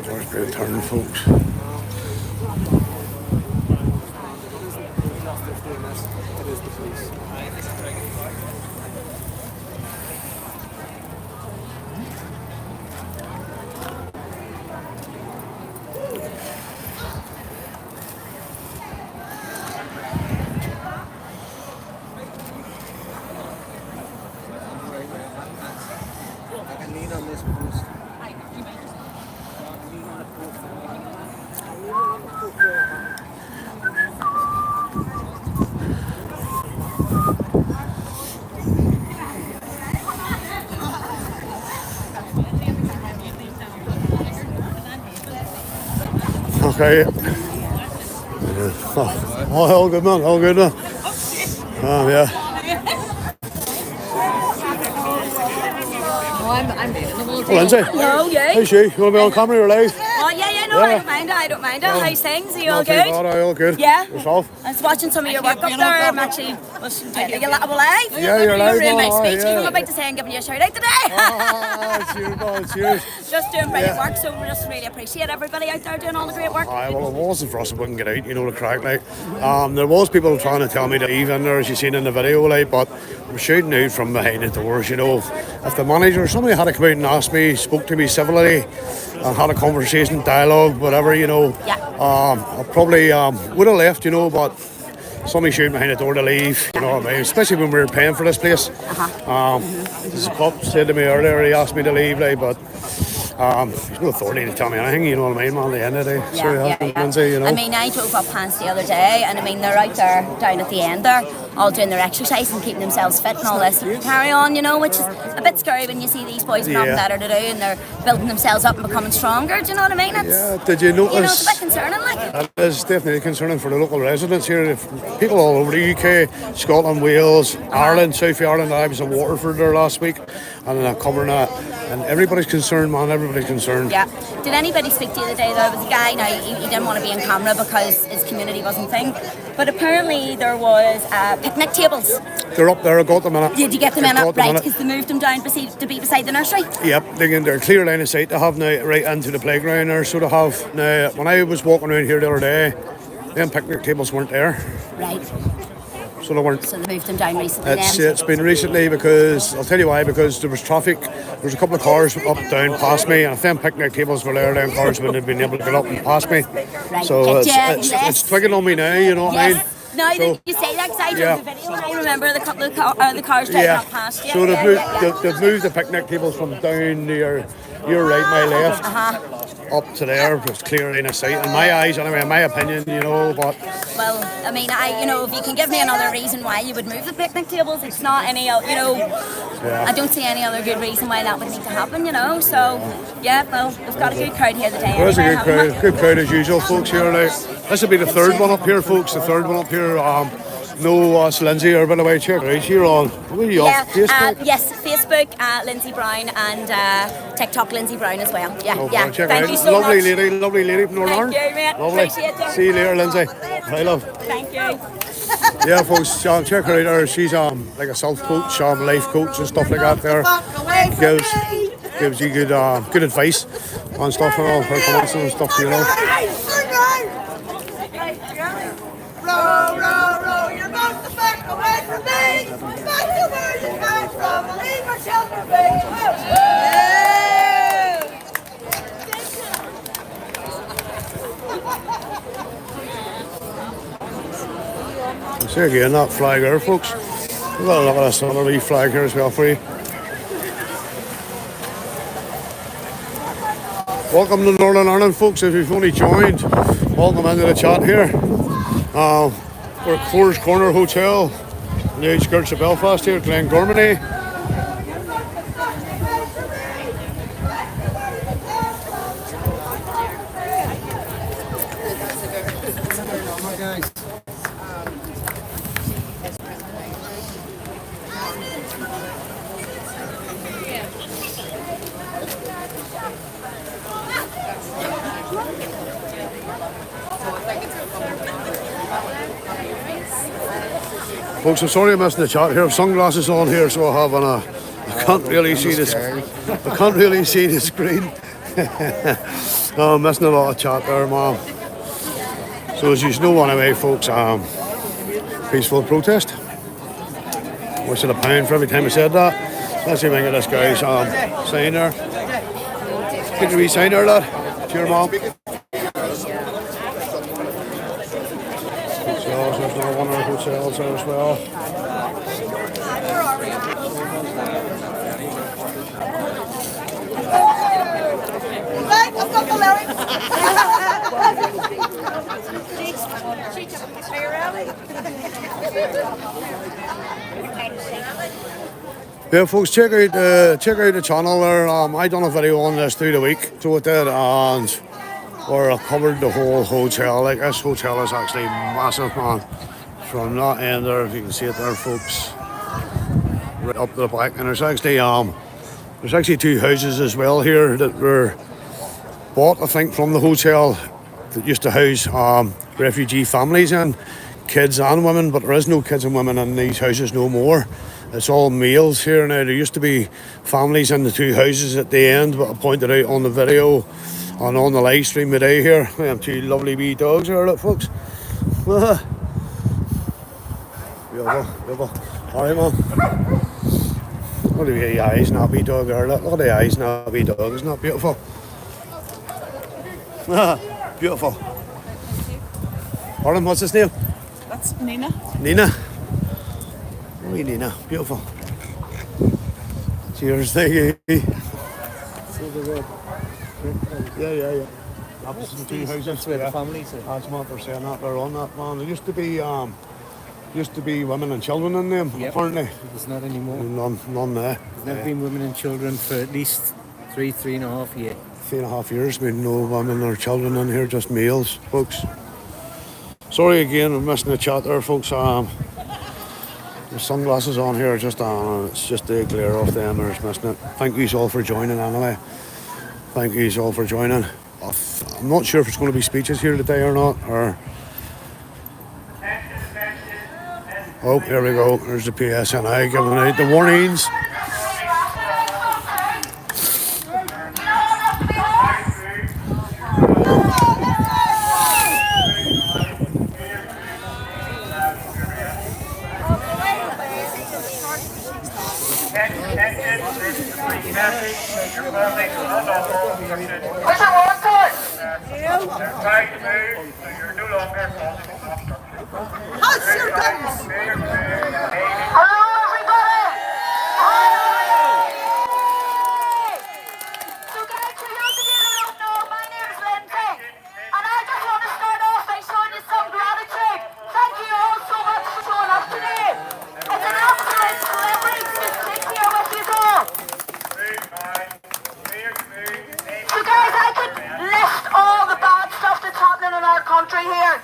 First bit of turn, folks. Okay. Oh, all good, man. All good, man. Yeah. I'm dating. Lindsay. Hello, yeah. Hey, she. You want to be on camera or live? Oh, yeah, no, Yeah. I don't mind it. How's things? Are you all Not too good? bad, all good. Yeah. Yourself? I was watching some of your work up there. I'm actually listening to you. Are you live? Yeah, you're live. You're in my Oh, speech. yeah. I'm about to say I'm giving you a shout out today. Cheers, man. Cheers. Just doing brilliant Yeah. work, so we just really appreciate everybody out there doing all the great work. Aye, well, it wasn't for us. It wouldn't get out, you know, the crack, like. There was people trying to tell me to leave in there, as you seen in the video, like, but I'm shouting out from behind the doors, you know. If the manager, somebody had to come out and ask me, spoke to me civilly, and had a conversation, dialogue, whatever, you know. Yeah. I probably would have left, you know, but somebody shouting behind the door to leave, you know what I mean? Especially when we were paying for this place. The cop said to me earlier, he asked me to leave, like, but there's no authority to tell me anything, you know what I mean, man, at the end of the day. Yeah. Lindsay, you know. I mean, I drove up past the other day, and I mean, they're out there, down at the end there, all doing their exercise and keeping themselves fit and all this carry on, you know, which is a bit scary when you see these boys with nothing better to do and they're building themselves up and becoming stronger. Do you know what I mean? Did you notice? You know, it's a bit concerning, like. That is definitely concerning for the local residents here. If people all over the UK, Scotland, Wales, Ireland, South Ireland. I was in Waterford there last week, and I'm covering that. And everybody's concerned, man. Everybody's concerned. Yeah. Did anybody speak to you the other day? There was a guy. Now he didn't want to be on camera because his community wasn't thing. But apparently there was picnic tables. They're up there. I got them in it. Did you get them in it? Right, because they moved them down to be beside the nursery. Yep, they're clear line of sight to have now right into the playground there. So they have now. When I was walking around here the other day, them picnic tables weren't there. Right. So they weren't. So they moved them down recently. It's been recently because I'll tell you why. Because there was traffic. There was a couple of cars up down past me, and if them picnic tables were there, then cars wouldn't have been able to get up and past me. Right. So it's twigging on me now. You know what I mean? Now that you say that, because I drove the video, and I remember the couple of the cars driving up past you. So they've moved the picnic tables from down near your right, my left, up to there. It's clear line of sight. In my eyes, anyway, in my opinion, you know. But well, I mean, if you can give me another reason why you would move the picnic tables, it's not any, you know. I don't see any other good reason why that would need to happen, you know. So yeah, well, we've got a good crowd here today. There's a good crowd as usual, folks here now. This will be the third one up here, folks. The third one up here. No, us Lindsay, or by the way, check right here on. What are you on? Facebook? Yes, Facebook, Lindsay Brown, and TikTok, Lindsay Brown as well. Yeah. Thank you so much. Lovely lady from Northern Ireland. Thank you, mate. Lovely. Appreciate it. See you later, Lindsay. Bye, love. Thank you. Yeah, folks, check her out there. She's like a self coach, life coach and stuff like that. There gives you good advice on stuff and all her comments and stuff, you know. Row, you're about to back away from me. Back to where you came from. Leave my children be. See again that flag there, folks. We've got a look at this other wee flag here as well for you. Welcome to Northern Ireland, folks. If you've only joined, welcome into the chat here. We're at Chimney Conner Hotel in the outskirts of Belfast here, Glengormany. Folks, I'm sorry I'm missing the chat here. I have sunglasses on here, so I have I can't really see this. I can't really see the screen. I'm missing a lot of chat there, man. So as you know, anyway, folks, peaceful protest. Wasted a pound for every time I said that. Let's see if I can get this guy's sign there. Get the wee sign there, lad. Cheer, mom. There's another one of our hotels there as well. Yeah, folks, check out the channel there. I done a video on this through the week, so it did, and where I covered the whole hotel. Like, this hotel is actually massive, man. From that end there, if you can see it there, folks, right up to the back. And there's actually two houses as well here that were bought, I think, from the hotel that used to house refugee families and kids and women, but there is no kids and women in these houses no more. It's all males here now. There used to be families in the two houses at the end, but I pointed out on the video and on the live stream today here. We have two lovely wee dogs here, look, folks. Beautiful. Alright, man. Look at the eyes in that wee dog there. Look at the eyes in that wee dog. Isn't that beautiful? Beautiful. Arlen, what's his name? That's Nina. Nina. Wee Nina. Beautiful. Cheers, thank you. Yeah. That's the two houses. Where the families are. That's what they're saying, that they're on that, man. There used to be Used to be women and children in them, Yep. apparently. There's not anymore. None there. There's never been women and children for at least 3.5 years. 3.5 years, been no women or children in here, just males, folks. Sorry again, I'm missing the chat there, folks. The sunglasses on here, just it's just the glare off them, or it's missing it. Thank you all for joining anyway. Thank you all for joining. I'm not sure if it's going to be speeches here today or not, or... Oh, here we go. There's the PSNI giving out the warnings. Where's your one time? They're trying to move, so you're no longer causing obstruction. House your guns! Hello, everybody! So guys, for those of you who don't know, my name is Lindsay, and I just want to start off by showing you some gratitude. Thank you all so much for showing up today. It's an absolute privilege to sit here with you all. So guys, I could list all the bad stuff that's happening in our country here,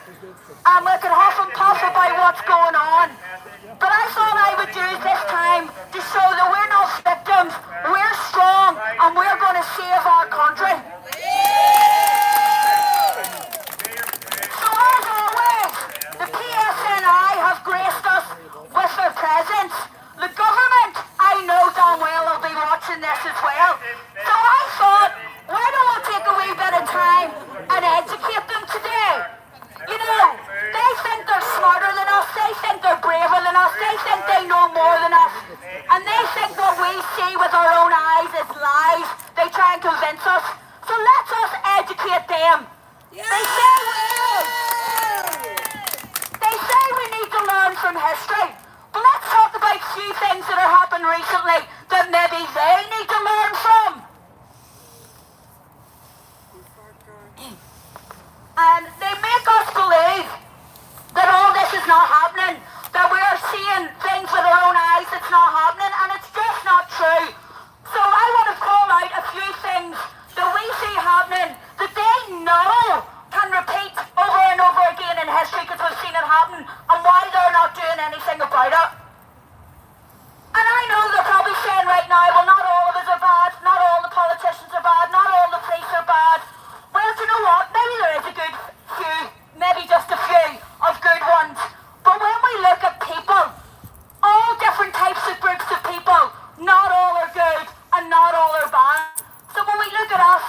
and we could huff and puff about what's going on. But I thought I would do this time to show that we're not victims, we're strong, and we're going to save our country. So as always, the PSNI have graced us with their presence. The government, I know damn well, will be watching this as well. So I thought, why don't we take a wee bit of time and educate them today? You know, they think they're smarter than us, they think they're braver than us, they think they know more than us, and they think what we see with our own eyes is lies. They try and convince us. So let us educate them. They say we need to learn from history. But let's talk about a few things that have happened recently that maybe they need to learn from. And they make us believe that all this is not happening, that we are seeing things with our own eyes that's not happening, and it's just not true. So I want to call out a few things that we see happening that they know can repeat over and over again in history because we've seen it happen, and why they're not doing anything about it. And I know they're probably saying right now, well, not all of us are bad, not all the politicians are bad, not all the police are bad. Well, do you know what? Maybe there is a good few, maybe just a few of good ones. But when we look at people, all different types of groups of people, not all are good and not all are bad. So when we look at us,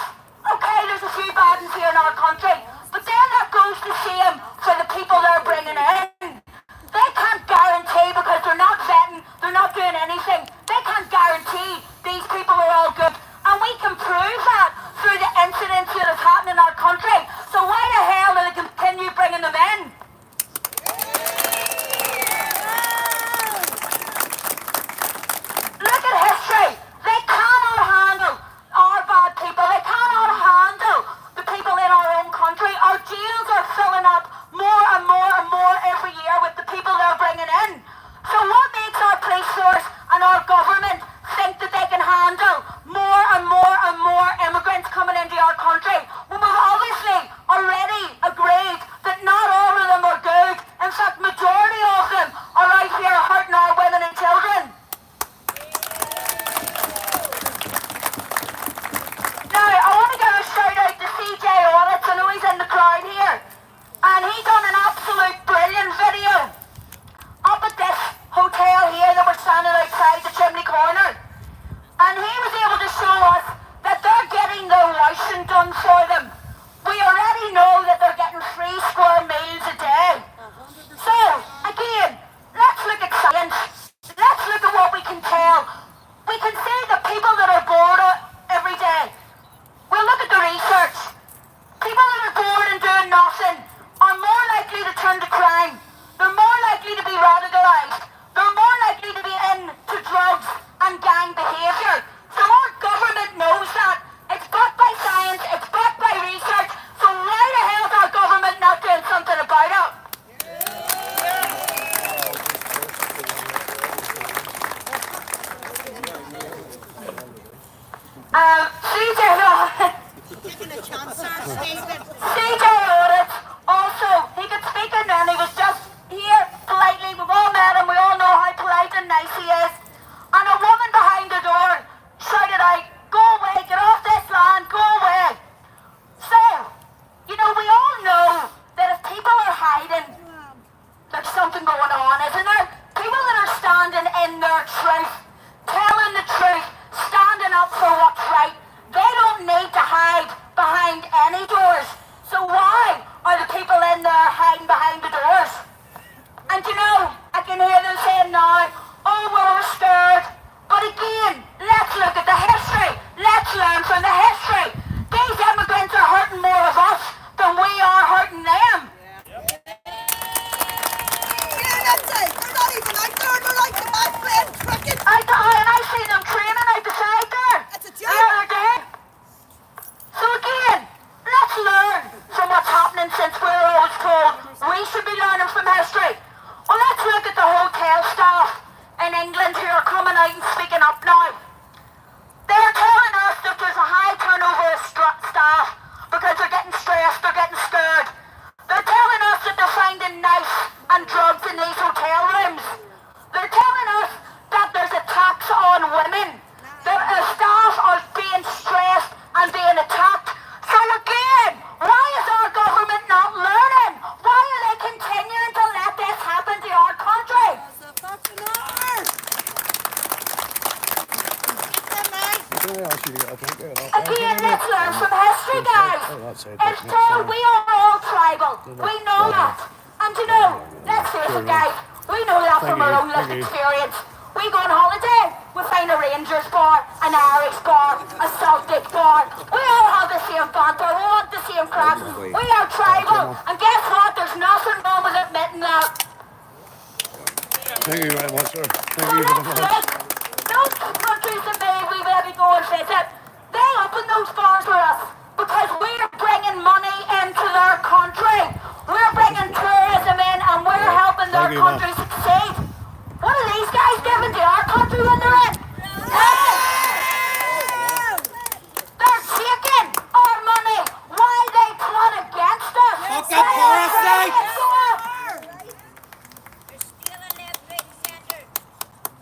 okay, there's a few bad ones here in our country, but then that goes the same for the people they're bringing in. They can't guarantee, because they're not vetting, they're not doing anything, they can't guarantee these people are all good. And we can prove that through the incidents that have happened in our country. So why the hell do they continue bringing them in? Look at history. They cannot handle our bad people. They cannot handle the people in our own country. Our jails are filling up more and more and more every year with the people they're bringing in. So what makes our police force and our government think that they can handle more and more and more immigrants coming into our country when we've obviously already agreed that not all of them are good. In fact, majority of them are out here hurting our women and children. Now, I want to give a shout out to CJ Audits. I know he's in the crowd here, and he done an absolute brilliant video up at this hotel here that we're standing outside, the Chimney Conner. And he was able to show us that they're getting their washing done for them. We already know that they're getting 3 square meals a day. So, again, let's look at science. Let's look at what we can tell. We can see the people that are bored every day. We'll look at the research. People that are bored and doing nothing are more likely to turn to crime. They're more likely to be radicalised. They're more likely to be into drugs and gang behaviour. So our government knows that. It's backed by science, it's backed by CJ Audits, also, he could speak in and he was just here politely. We've all met him, we all know how polite and nice he is. And a woman behind the door shouted out, "Go away, get off this land, go away." So, you know, we all know that if people are hiding, there's something going on, isn't there? People that are standing in their truth, telling the truth, standing up for what's right, they don't need to hide behind any doors. So why are the people in there hiding behind the doors? And you know, I can hear them saying now, "Oh, well, we're scared." But again, let's look at the history. Let's learn from the history. These immigrants are hurting more of us than we are hurting them. And I see them training out the side there the other day. So again, let's learn from what's happening since we're always told we should be learning from history. Well, let's look at the hotel staff in England who are coming out and speaking up now. They're telling us that there's a high turnover of staff because they're getting stressed, they're getting scared. They're telling us that they're finding knives and drugs in these hotel rooms. They're telling us that there's a tax on women. That staff are being stressed and being attacked. So again, why is our government not learning? Why are they continuing to let this happen to our country? Again, let's learn from history, guys. It's true, we are all tribal. We know that. And you know, let's face it, guys, we know that from our own lived experience. We go on holiday, we find a Rangers bar, an Irish bar, a Celtic bar. We all have the same banter, we want the same crack. We are tribal, and guess what? There's nothing wrong with admitting that. Thank you very much, sir. Thank you very much. Those countries that we maybe go and visit, they open those bars for us because we're bringing money into their country. We're bringing tourism in and we're helping their country succeed. What are these guys giving to our country when they're in? They're taking our money while they plot against us. Fucking parasites!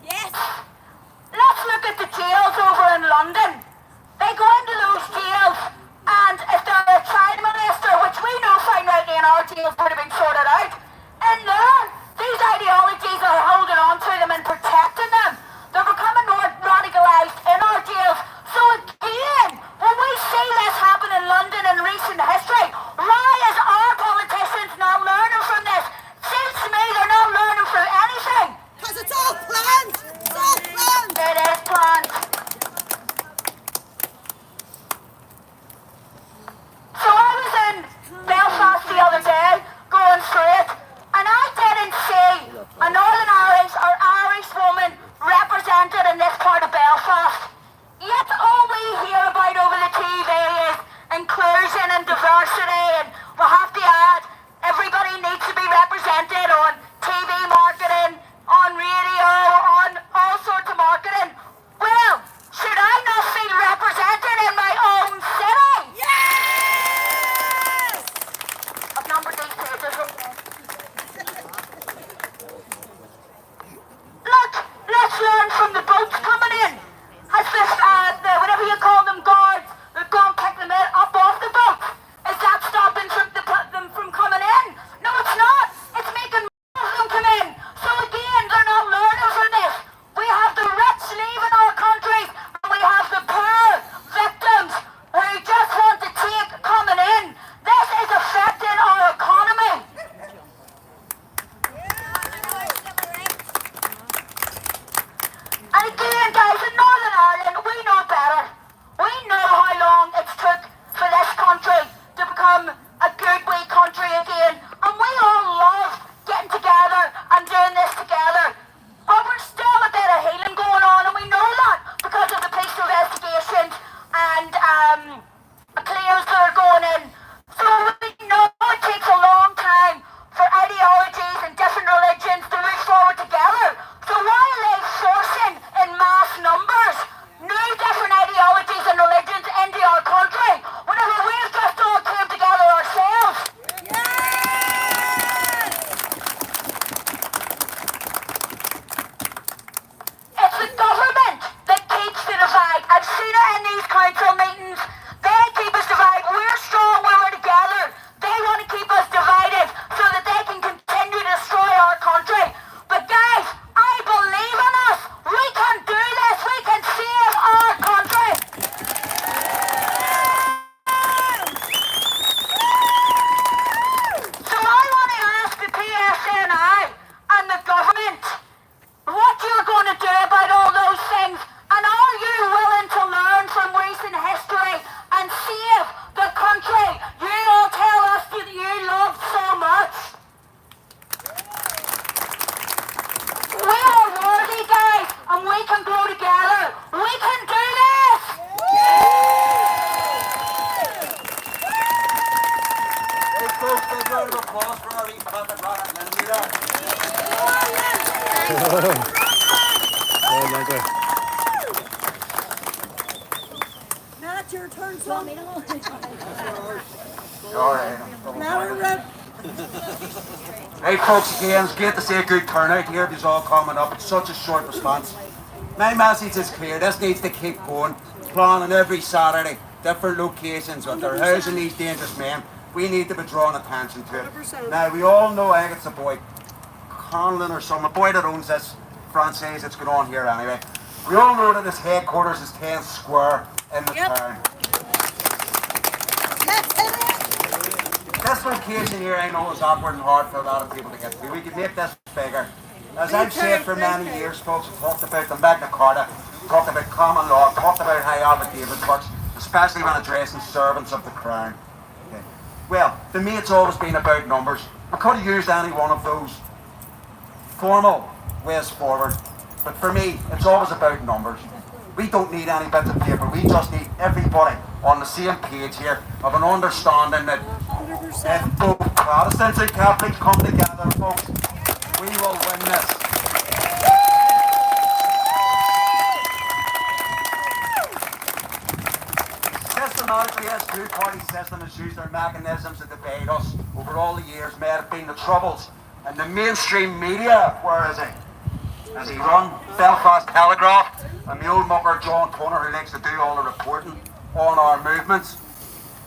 Yes. Let's look at the jails over in London. They go into those jails and if they're a child molester, which we know find out in our jails would have been sorted out, and there, these ideologies are holding on to them and protecting them. They're becoming more radicalised in our jails. So again, when we see this happen in London in recent history, why is our politicians not learning from this? Seems to me they're not learning from anything. Because it's all planned. It's all planned. It is planned. So I was in Belfast the other day, going straight, and I didn't see a Northern Irish or Irish woman represented in this part of Belfast. Yet all we hear about over the TV is inclusion and diversity, and we have to add everybody needs to be represented on TV marketing, on radio, on all sorts of marketing. Well, should I not feel represented in my own city? Yes! I've numbered these pages. Look, let's learn from the boats coming in. Has this, whatever you call them, guards, they've gone pick them up off the boat. Is that stopping them from coming in? No, it's not. It's making more of them come in. So again, they're not learning from this. We have the rich leaving our countries, and we have the poor victims who just want to take coming in. This is affecting our economy. And again, guys, in Northern Ireland, we know better. We know how long it's took for this country to become a good wee country again. And we all love getting together and doing this together. But there's still a bit of healing going on, and we know that because of the police investigations and claims that are going in. So we know it takes a long time for ideologies and different religions to move forward together. So why are they forcing in mass numbers new different ideologies and religions into our country whenever we've just all applause for our Patrick Rocket Millimeter. Well, thank you. Matt, your turn, son. Hey folks, again, it's great to see a good turnout here. It's all coming up. It's such a short response. My message is clear. This needs to keep going. Planning every Saturday, different locations, but they're housing these dangerous men. We need to be drawing attention to it. 100%. Now, we all know, I think it's a boy, Conlon or some, a boy that owns this franchise that's going on here anyway. We all know that his headquarters is 10 Square in the town. This location here, I know, is awkward and hard for a lot of people to get to. We could make this bigger. As I've said for many years, folks, we talked about the Magna Carta, talked about common law, talked about how Albert David works, especially when addressing servants of the crown. Okay. Well, to me it's always been about numbers. I could have used any one of those formal ways forward, but for me it's always about numbers. We don't need any bits of paper, we just need everybody on the same page here of an understanding that if both Protestants and Catholics come together, folks, we will win this. Systematically, this two-party system has used their mechanisms to divide us over all the years. May have been the troubles and the mainstream media. Where is he? Has he run Belfast Telegraph? And the old mucker John Conner, who likes to do all the reporting on our movements.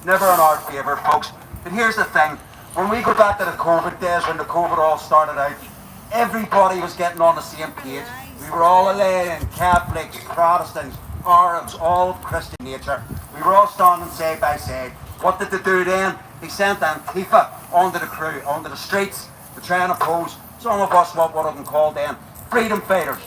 Never in our favour, folks. But here's the thing. When we go back to the COVID days, when the COVID all started out, everybody was getting on the same page. We were all alien, Catholics, Protestants, Arabs, all of Christian nature. We were all standing side by side. What did they do then? They sent Antifa onto the crew, onto the streets to try and oppose some of us what would have been called then freedom fighters.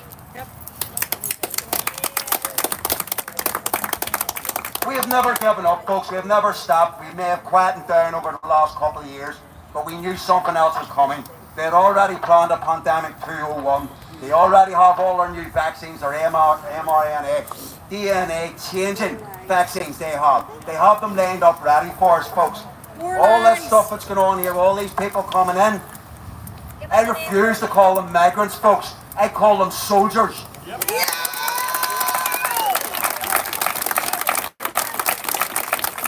We have never given up, folks. We have never stopped. We may have quietened down over the last couple of years, but we knew something else was coming. They had already planned a pandemic 201. They already have all their new vaccines, their mRNA, DNA changing vaccines they have. They have them lined up ready for us, folks. All this stuff that's going on here, all these people coming in, I refuse to call them migrants, folks. I call them soldiers.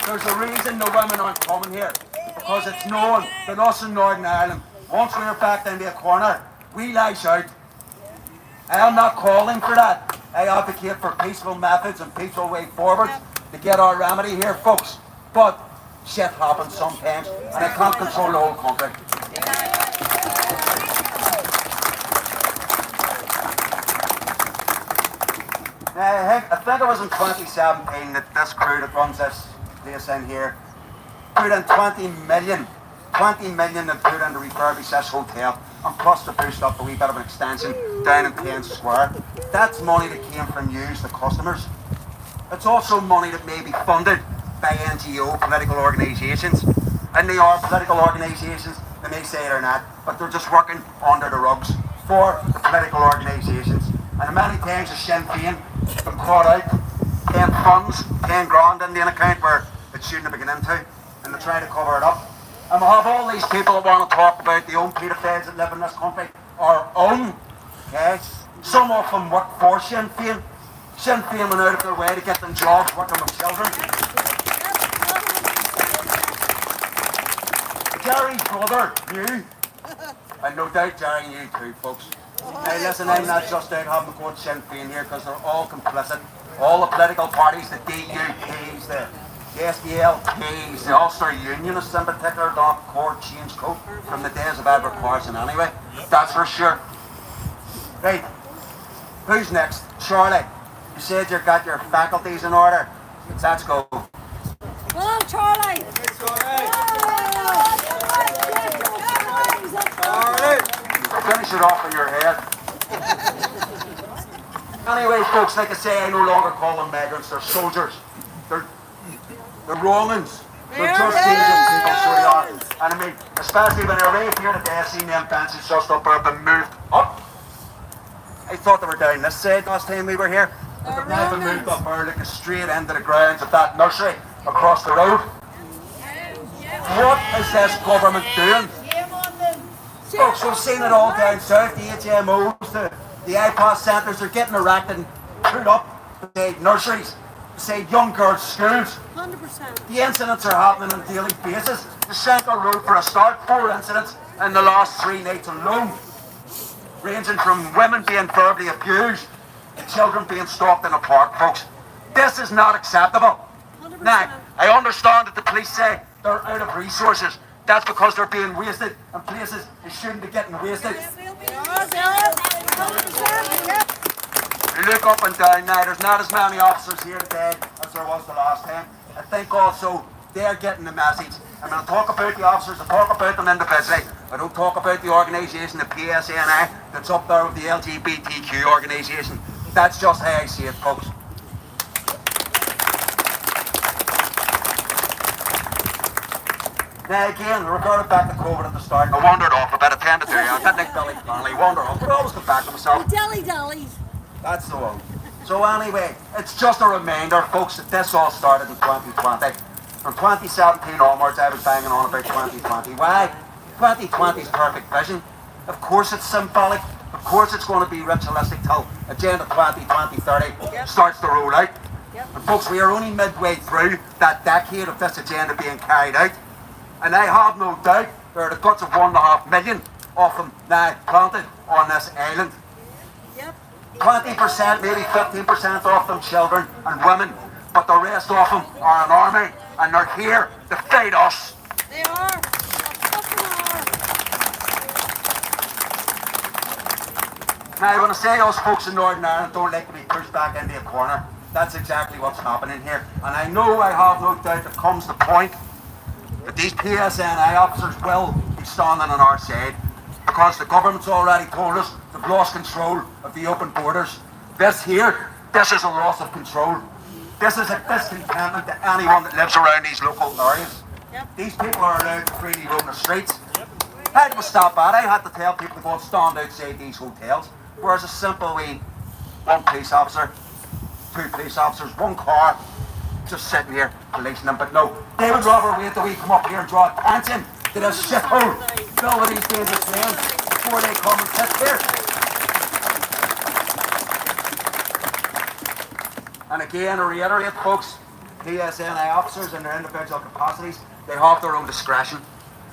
There's a reason the women aren't coming here, because it's known that us in Northern Ireland, once we're backed into a corner, we lash out. I am not calling for that. I advocate for peaceful methods and peaceful way forward to get our remedy here, folks. But shit happens sometimes, and I can't control the whole country. I think it was in 2017 that this crew that runs this place in here put in 20 million and put in to refurbish this hotel, and plus to boost up a wee bit of an extension down in 10 Square. That's money that came from you, the customers. It's also money that may be funded by NGO political organisations, and they are political organisations. They may say they're not, but they're just working under the rugs for the political organisations. And many times the Sinn Féin have been caught out, paying funds, 10 grand in the account where it shouldn't have been into, and they're trying to cover it up. And we have all these people that want to talk about the own paedophiles that live in this country, our own, okay? Some of them work for Sinn Féin. Sinn Féin went out of their way to get them jobs working with children. Jerry's brother knew, and no doubt Jerry knew too, folks. Hey, listen, I'm not just out having to go with Sinn Féin here, because they're all complicit. All the political parties, the DUPs, the SDLPs, the Ulster Unionists in particular, don't court change coat from the days of Edward Carson anyway. That's for sure. Right, who's next? Charlie, you said you got your faculties in order. Let's go. Come on, Charlie. Finish it off in your head. Anyway, folks, like I say, I no longer call them migrants, they're soldiers. They're wrong-uns. They're just changing people, so they are. And I mean, especially when I arrived here today, I seen them benches just up there, been moved up. I thought they were down this side last time we were here. But they've now been moved up there, looking straight into the grounds of that nursery across the road. What is this government doing? Folks, we've seen it all down south. The HMOs, the iPod centres are getting erected and put up beside nurseries, beside young girls' schools. 100%. The incidents are happening on a daily basis. The Central Road, for a start, 4 incidents in the last 3 nights alone, ranging from women being verbally abused to children being stalked in a park, folks. This is not acceptable. 100%. Now, I understand that the police say they're out of resources. That's because they're being wasted in places they shouldn't be getting wasted. You look up and down now, there's not as many officers here today as there was the last time. I think also they're getting the message. And when I talk about the officers, I talk about them individually. I don't talk about the organisation, the PSNI, that's up there with the LGBTQ organisation. That's just how I see it, folks. Now again, we reverted back to COVID at the start. I wandered off about a 10 to 3 hours. I think Billy Connolly wandered off, but I always get back to myself. Dilly-dallies. That's the one. So anyway, it's just a reminder, folks, that this all started in 2020. From 2017 onwards, I was banging on about 2020. Why? 2020's perfect vision. Of course it's symbolic. Of course it's going to be ritualistic till Agenda 2030 starts to roll out. And folks, we are only midway through that decade of this agenda being carried out. And I have no doubt there are the guts of 1.5 million of them now planted on this island. 20%, maybe 15% of them children and women, but the rest of them are an army and they're here to fight us. They are. Now, when I say us folks in Northern Ireland don't like to be pushed back into a corner, that's exactly what's happening here. And I know, I have no doubt, there comes the point that these PSNI officers will be standing on our side, because the government's already told us they've lost control of the open borders. This here, this is a loss of control. This is a discontentment to anyone that lives around these local areas. These people are allowed to freely roam the streets. I had to stop that. I had to tell people to go and stand outside these hotels, whereas a simple wee one police officer, 2 police officers, 1 car, just sitting here policing them. But no, they would rather wait till we come up here and draw attention to this shithole filled with these dangerous men before they come and sit here. And again, I reiterate, folks, PSNI officers in their individual capacities, they have their own discretion.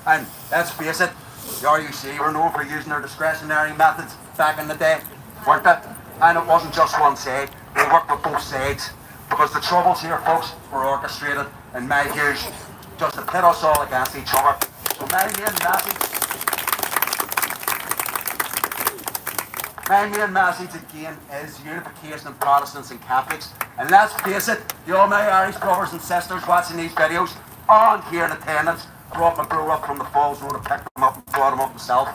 And let's face it, the RUC were known for using their discretionary methods back in the day, weren't they? And it wasn't just one side, they worked with both sides. Because the troubles here, folks, were orchestrated, in my views, just to pit us all against each other. So my main message again is unification of Protestants and Catholics. And let's face it, the all my Irish brothers and sisters watching these videos aren't here in attendance. I brought my bro up from the Falls Road to pick them up and brought them up myself.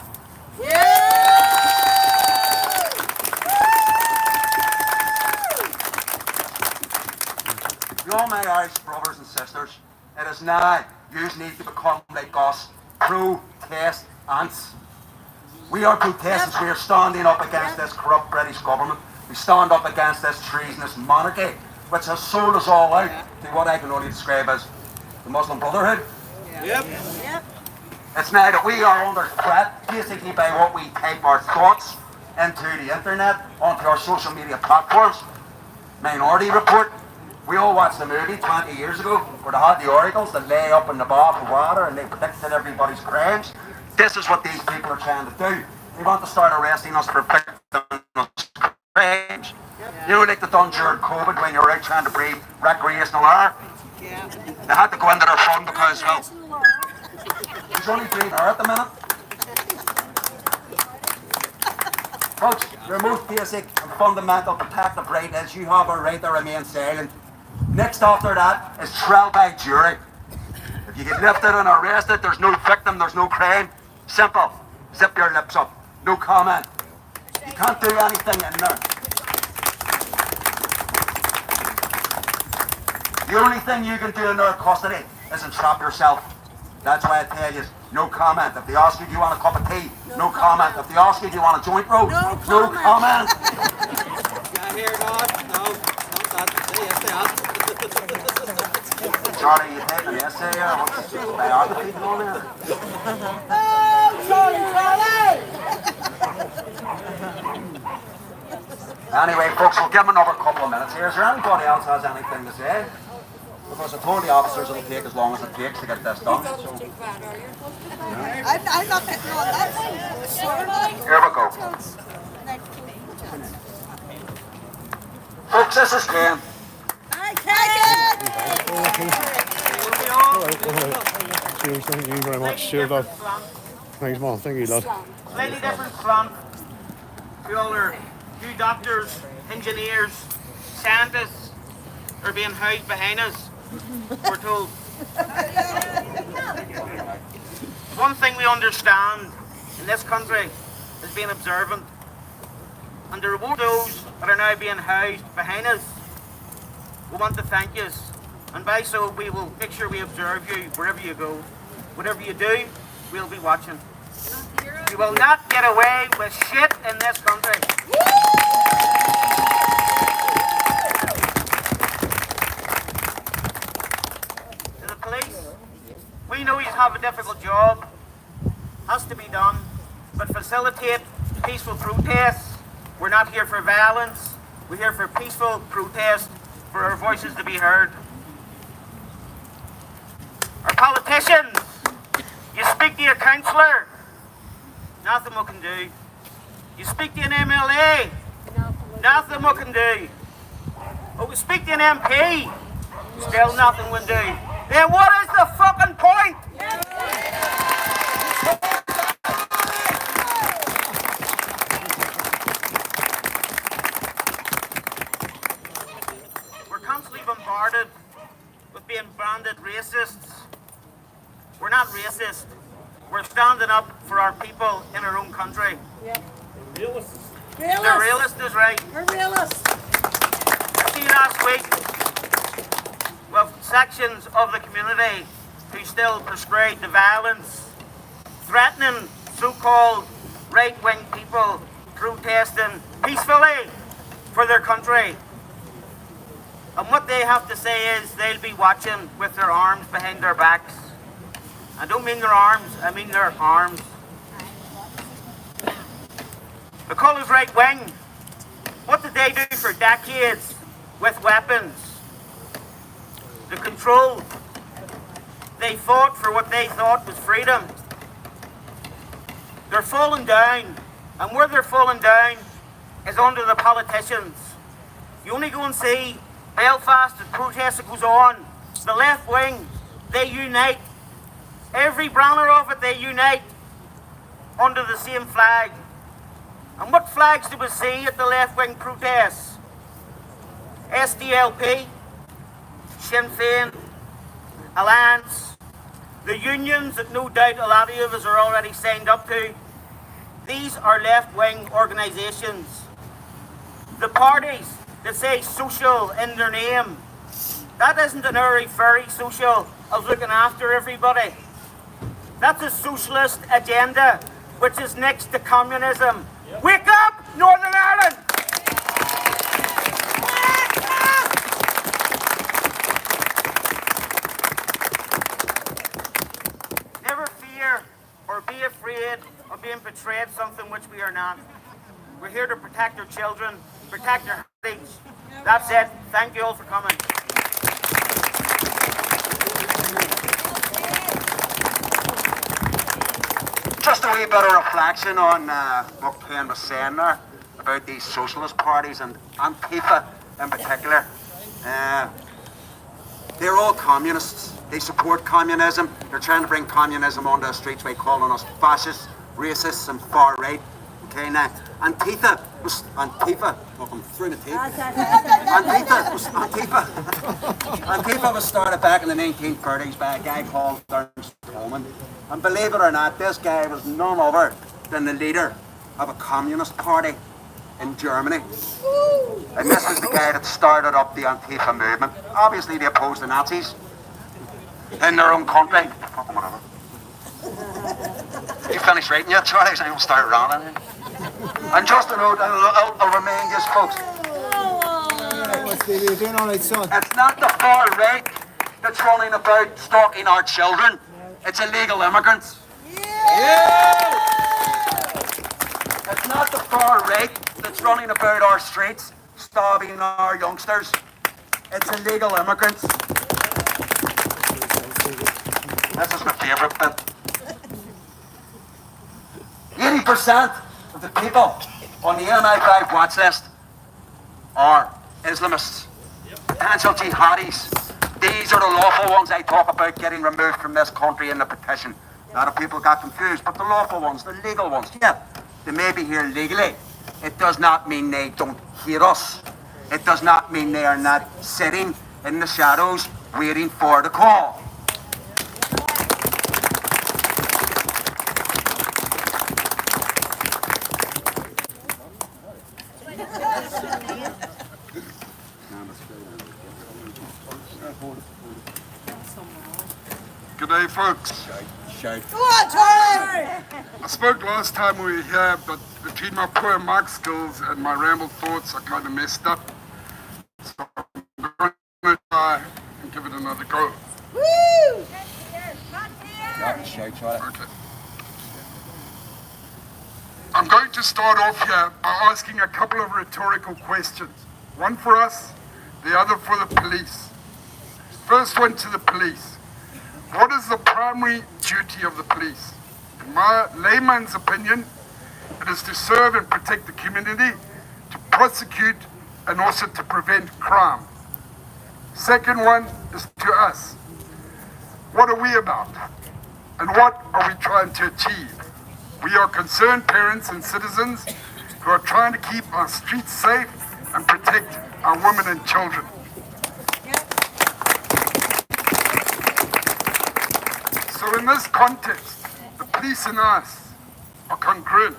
To all my Irish brothers and sisters, it is now you need to become like us, protest ants. We are protestants, we are standing up against this corrupt British government. We stand up against this treasonous monarchy, which has sold us all out to what I can only describe as the Muslim Brotherhood. It's now that we are under threat, basically by what we type our thoughts into the internet, onto our social media platforms. Minority Report. We all watched the movie 20 years ago where they had the oracles that lay up in the bath of water and they predicted everybody's crimes. This is what these people are trying to do. They want to start arresting us for victims' crimes. You know, like they done during COVID when you were out trying to breathe recreational air. They had to go into their fund because, well, he's only breathing air at the minute. Folks, your most basic and fundamental protective right is you have a right to remain silent. Next after that is trial by jury. If you get lifted and arrested, there's no victim, there's no crime. Simple. Zip your lips up. No comment. You can't do anything in there. The only thing you can do in their custody is entrap yourself. That's why I tell you, no comment. If they ask you, do you want a cup of tea? No comment. If they ask you, do you want a joint roll? No comment. Yeah, here, no, yes, they are. Charlie, you taking an essay or what's the biography going on there? Anyway, folks, we'll give them another couple of minutes here. Is there anybody else has anything to say? Because I told the officers it'll take as long as it takes to get this done. So. I'm not getting on that. Here we go. Folks, this is Ken. I take Cheers, thank you very much. Cheers, lad. Thanks, man. Thank you, lad. Slightly different slant. We all are few doctors, engineers, scientists are being housed behind us, we're told. One thing we understand in this country is being observant. And to reward those that are now being housed behind us, we want to thank you. And by so, we will make sure we observe you wherever you go. Whatever you do, we'll be watching. You will not get away with shit in this country. To the police, we know you have a difficult job. Has to be done. But facilitate peaceful protests. We're not here for violence. We're here for peaceful protest, for our voices to be heard. Our politicians, you speak to your councillor, nothing we can do. You speak to an MLA, nothing we can do. But we speak to an MP, still nothing we can do. Then what is the fucking point? We're constantly bombarded with being branded racists. We're not racist. We're standing up for our people in our own country. Yeah. Realists. Realists. The realist is right. We're realists. See, last week, well, sections of the community who still prescribe the violence, threatening so-called right-wing people protesting peacefully for their country. And what they have to say is they'll be watching with their arms behind their backs. I don't mean their arms, I mean their arms. The colours right wing, what did they do for decades with weapons? The control. They fought for what they thought was freedom. They're falling down, and where they're falling down is under the politicians. You only go and see Belfast, the protest that goes on. The left wing, they unite. Every banner of it, they unite under the same flag. And what flags do we see at the left-wing protests? SDLP, Sinn Féin, Alliance, the unions that no doubt a lot of us are already signed up to. These are left-wing organisations. The parties that say social in their name, that isn't an airy-fairy social of looking after everybody. That's a socialist agenda, which is next to communism. Yep. Wake up, Northern Ireland! Never fear or be afraid of being portrayed something which we are not. We're here to protect our children, protect our heritage. That's it. Thank you all for coming. Just a wee bit of reflection on what Ken was saying there about these socialist parties and Antifa in particular. They're all communists. They support communism. They're trying to bring communism onto the streets by calling us fascists, racists and far right. Okay, now Antifa was Antifa was started back in the 1930s by a guy called Ernst Coleman. And believe it or not, this guy was none other than the leader of a communist party in Germany. And this was the guy that started up the Antifa movement. Obviously they opposed the Nazis in their own country. Fucking whatever. You finished writing yet, Charlie? So I'm going to start running. And just a note, I'll remind you folks. You're doing all right, son. It's not the far right that's running about stalking our children. It's illegal immigrants. Yeah! far right that's running about our streets, stabbing our youngsters. It's illegal immigrants. This is my favourite bit. 80% of the people on the MI5 watch list are Islamists, potential jihadis. These are the lawful ones I talk about getting removed from this country in the petition. A lot of people got confused, but the lawful ones, the legal ones, yeah, they may be here legally. It does not mean they don't hate us. It does not mean they are not sitting in the shadows waiting for the call. Good day, folks. Shout. Go on, Charlie! I spoke last time we were here, but between my poor mic skills and my rambled thoughts, I kind of messed up. So I'm going to try and give it another go. Woo! Shout, Charlie. Okay. I'm going to start off here by asking a couple of rhetorical questions. One for us, the other for the police. First one to the police. What is the primary duty of the police? In my layman's opinion, it is to serve and protect the community, to prosecute, and also to prevent crime. Second one is to us. What are we about? And what are we trying to achieve? We are concerned parents and citizens who are trying to keep our streets safe and protect our women and children. So in this context, the police and us are congruent.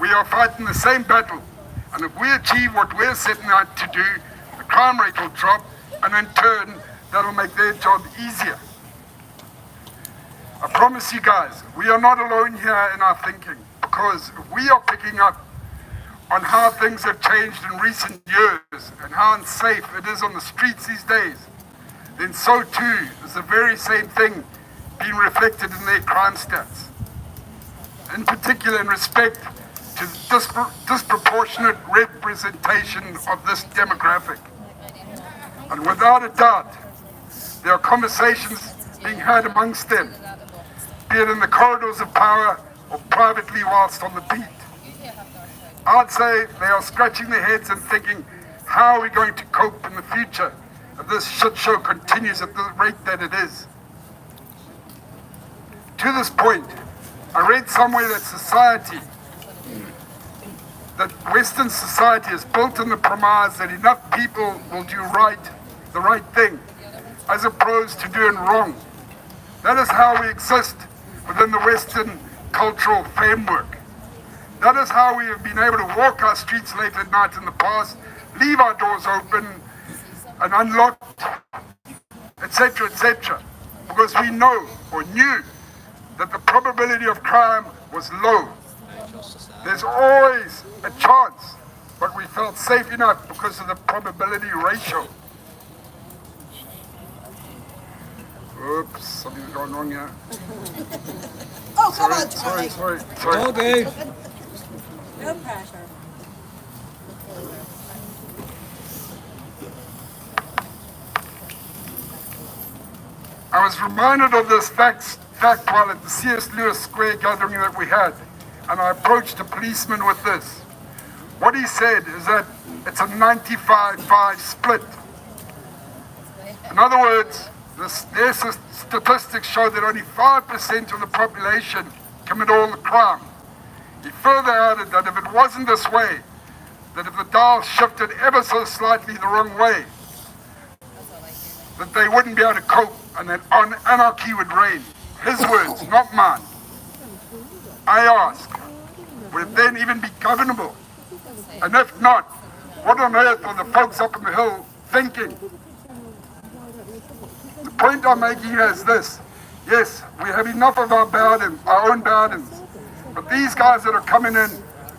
We are fighting the same battle, and if we achieve what we're setting out to do, the crime rate will drop, and in turn, that'll make their job easier. I promise you guys, we are not alone here in our thinking, because if we are picking up on how things have changed in recent years and how unsafe it is on the streets these days, then so too is the very same thing being reflected in their crime stats. In particular, in respect to the disproportionate representation of this demographic. And without a doubt, there are conversations being had amongst them, be it in the corridors of power or privately whilst on the beat. I'd say they are scratching their heads and thinking, how are we going to cope in the future if this shit show continues at the rate that it is? To this point, I read somewhere that Western society is built on the premise that enough people will do the right thing, as opposed to doing wrong. That is how we exist within the Western cultural framework. That is how we have been able to walk our streets late at night in the past, leave our doors open and unlocked, etc., etc., because we know or knew that the probability of crime was low. There's always a chance, but we felt safe enough because of the probability ratio. Oops, something's gone wrong here. Oh, come on, Charlie. Sorry. Okay. No pressure. I was reminded of this fact while at the C.S. Lewis Square gathering that we had, and I approached a policeman with this. What he said is that it's a 95-5 split. In other words, their statistics show that only 5% of the population commit all the crime. He further added that if it wasn't this way, that if the dial shifted ever so slightly the wrong way, that they wouldn't be able to cope and that anarchy would reign. His words, not mine. I ask, would it then even be governable? And if not, what on earth are the folks up on the hill thinking? The point I'm making here is this. Yes, we have enough of our own burdens, but these guys that are coming in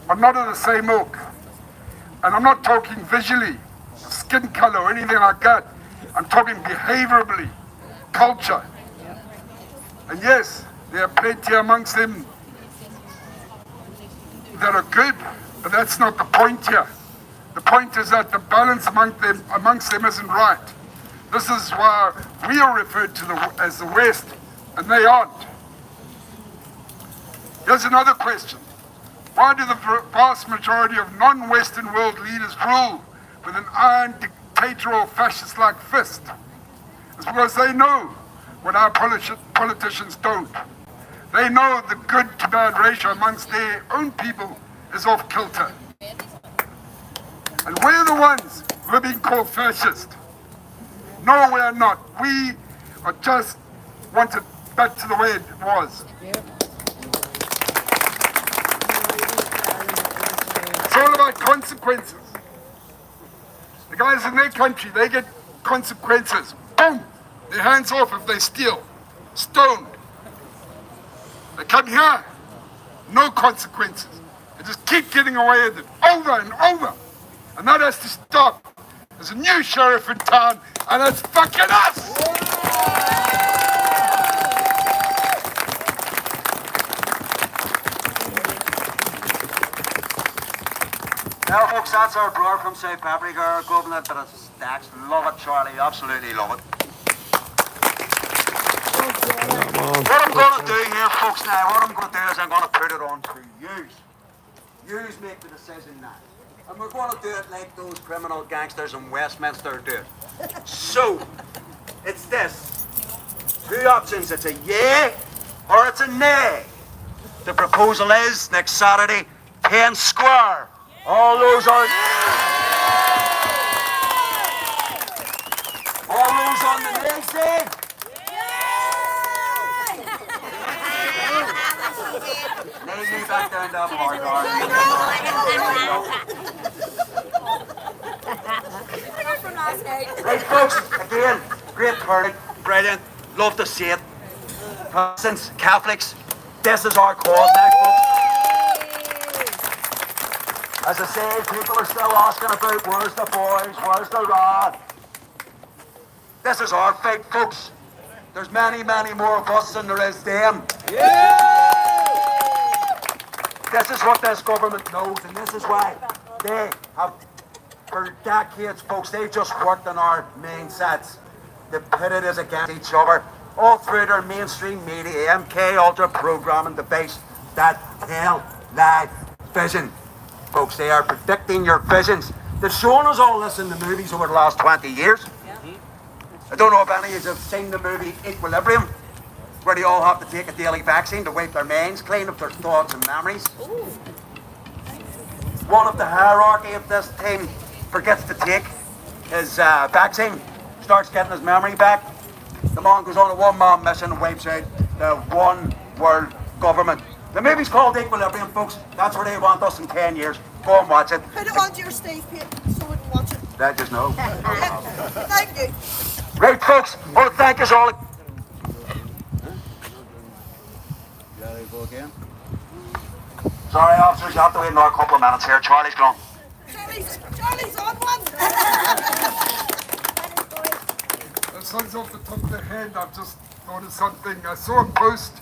are not of the same ilk. And I'm not talking visually, skin color or anything like that. I'm talking behaviorally, culture. And yes, there are plenty amongst them that are good, but that's not the point here. The point is that the balance amongst them isn't right. This is why we are referred to as the West, and they aren't. Here's another question. Why do the vast majority of non-Western world leaders rule with an iron dictatorial fascist-like fist? It's because they know what our politicians don't. They know the good to bad ratio amongst their own people is off kilter. And we're the ones who are being called fascist. No, we're not. We are just wanted back to the way it was. It's all about consequences. The guys in their country, they get consequences. Boom! Their hands off if they steal. Stoned. They come here, no consequences. They just keep getting away with it over and over. And that has to stop. There's a new sheriff in town, and it's fucking us! Now, folks, that's our brother from South Paprika, our governor, but it's stacks. Love it, Charlie. Absolutely love it. What I'm going to do here, folks, now, what I'm going to do is I'm going to put it on to you. Yous make the decision now. And we're going to do it like those criminal gangsters in Westminster do it. So, it's this. Two options. It's a yay or it's a nay. The proposal is next Saturday, 10 square. All those on... All those on the nay side? Lay me back down that hard, Right, folks, again, great turnout, brilliant, love to see it. Protestants, Catholics, this is our cause now, folks. As I say, people are still asking about where's the boys, where's the rod. This is our fight, folks. There's many, many more of us than there is them. This is what this government knows, and this is why they have, for decades, folks, they've just worked on our main sets. They pit it as against each other, all through their mainstream media, MK Ultra programming device, that tell live vision. Folks, they are predicting your visions. They've shown us all this in the movies over the last 20 years. I don't know if any of you have seen the movie Equilibrium, where they all have to take a daily vaccine to wipe their minds clean of their thoughts and memories. One of the hierarchy of this team forgets to take his vaccine, starts getting his memory back. The man goes on a one-man mission and wipes out the one world government. The movie's called Equilibrium, folks. That's where they want us in 10 years. Go and watch it. Put it onto your Steve page so we can watch it. Let us know. Thank you. Right, folks. I want to thank us all. Sorry, officers, you have to wait another couple of minutes here. Charlie's gone. Charlie's on one. That sounds off the top of the head. I've just noticed something. I saw a post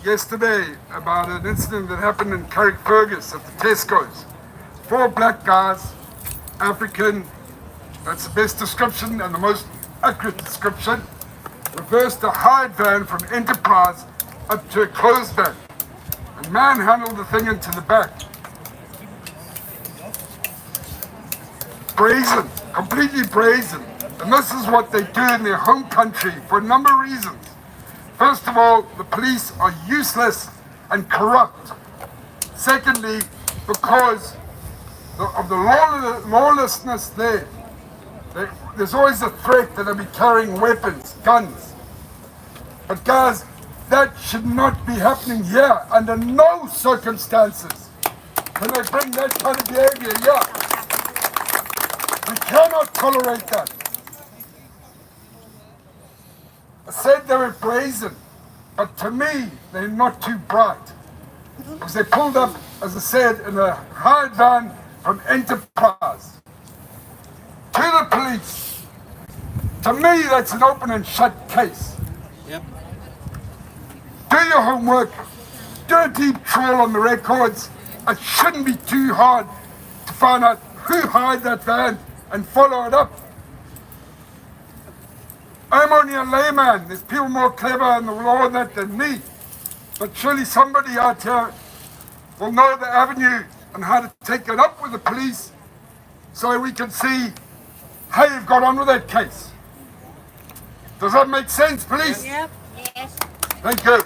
yesterday about an incident that happened in Carrickfergus at the Tesco's. 4 black guys, African, that's the best description and the most accurate description, reversed a hired van from Enterprise up to a closed van and manhandled the thing into the back. Brazen, completely brazen. And this is what they do in their home country for a number of reasons. First of all, the police are useless and corrupt. Secondly, because of the lawlessness there. There's always a threat that they'll be carrying weapons, guns. But guys, that should not be happening here under no circumstances. Can they bring that kind of behavior here? We cannot tolerate that. I said they were brazen, but to me, they're not too bright. Because they pulled up, as I said, in a hired van from Enterprise to the police. To me, that's an open and shut case. Yep. Do your homework. do a deep trawl on the records. It shouldn't be too hard to find out who hired that van and follow it up. I'm only a layman. There's people more clever in the law than me. But surely somebody out here will know the avenue and how to take it up with the police so we can see how you've got on with that case. Does that make sense, police? Yep. Yes. Thank you.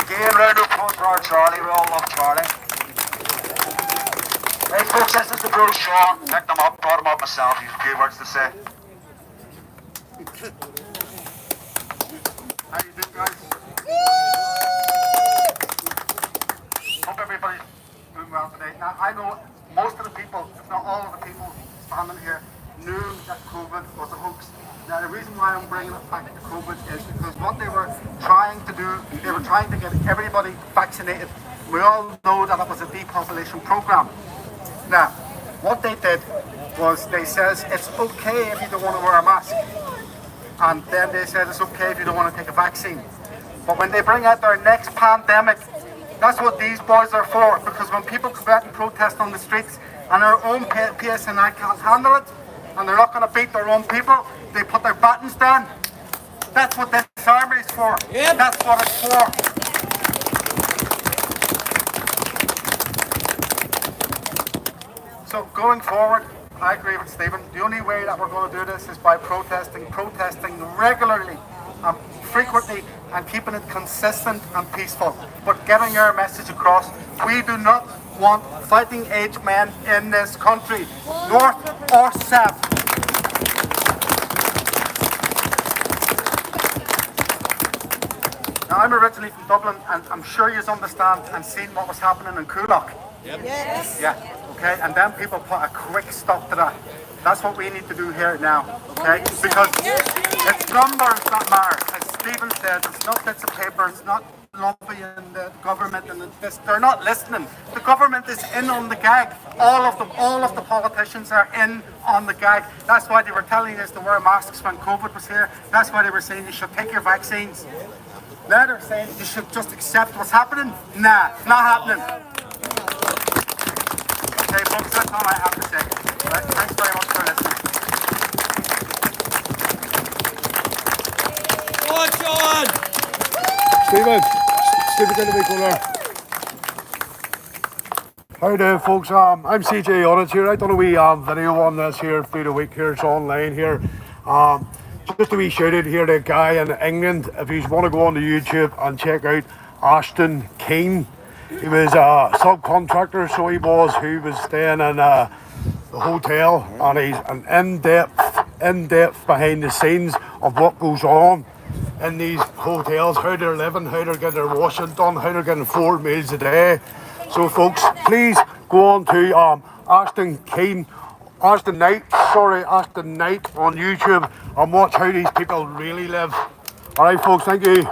Again, round of applause for our Charlie. We all love Charlie. Hey folks, this is the bro Sean. Picked him up, brought him up myself. He's a few words to say. How you doing, guys? Hope everybody's doing well today. Now, I know most of the people, if not all of the people standing here, knew that COVID was a hoax. Now, the reason why I'm bringing it back to COVID is because what they were trying to do, they were trying to get everybody vaccinated. We all know that it was a depopulation program. Now, what they did was they says it's okay if you don't want to wear a mask. And then they said it's okay if you don't want to take a vaccine. But when they bring out their next pandemic, that's what these boys are for. Because when people come out and protest on the streets and their own PSNI can't handle it, and they're not going to beat their own people, they put their buttons down. That's what this army is for. Yep. That's what it's for. So going forward, I agree with Stephen. The only way that we're going to do this is by protesting regularly and frequently and keeping it consistent and peaceful. But getting our message across, we do not want fighting age men in this country, north or south. Now, I'm originally from Dublin, and I'm sure you understand and seen what was happening in Coolock. Yep. Yes. Yeah. Okay, and then people put a quick stop to that. That's what we need to do here now, okay? Because it's numbers that matter. As Stephen said, it's not bits of paper, it's not lobbying the government and this. They're not listening. The government is in on the gag. All of the politicians are in on the gag. That's why they were telling us to wear masks when COVID was here. That's why they were saying you should take your vaccines. Now they're saying you should just accept what's happening. Nah, it's not happening. Okay, folks, that's all I have to say. Right, thanks very much for listening. John! Stephen, going to be cooler. How you doing, folks? I'm CJ Audits here. I done a wee video on this here through the week here. It's online here. Just a wee shout out here to a guy in England. If you want to go on to YouTube and check out Ashton Keane. He was a subcontractor, so he was staying in the hotel, and he's an in-depth behind the scenes of what goes on in these hotels, how they're living, how they're getting their washing done, how they're getting 4 meals a day. So folks, please go on to Ashton Knight on YouTube and watch how these people really live. Alright folks, thank you.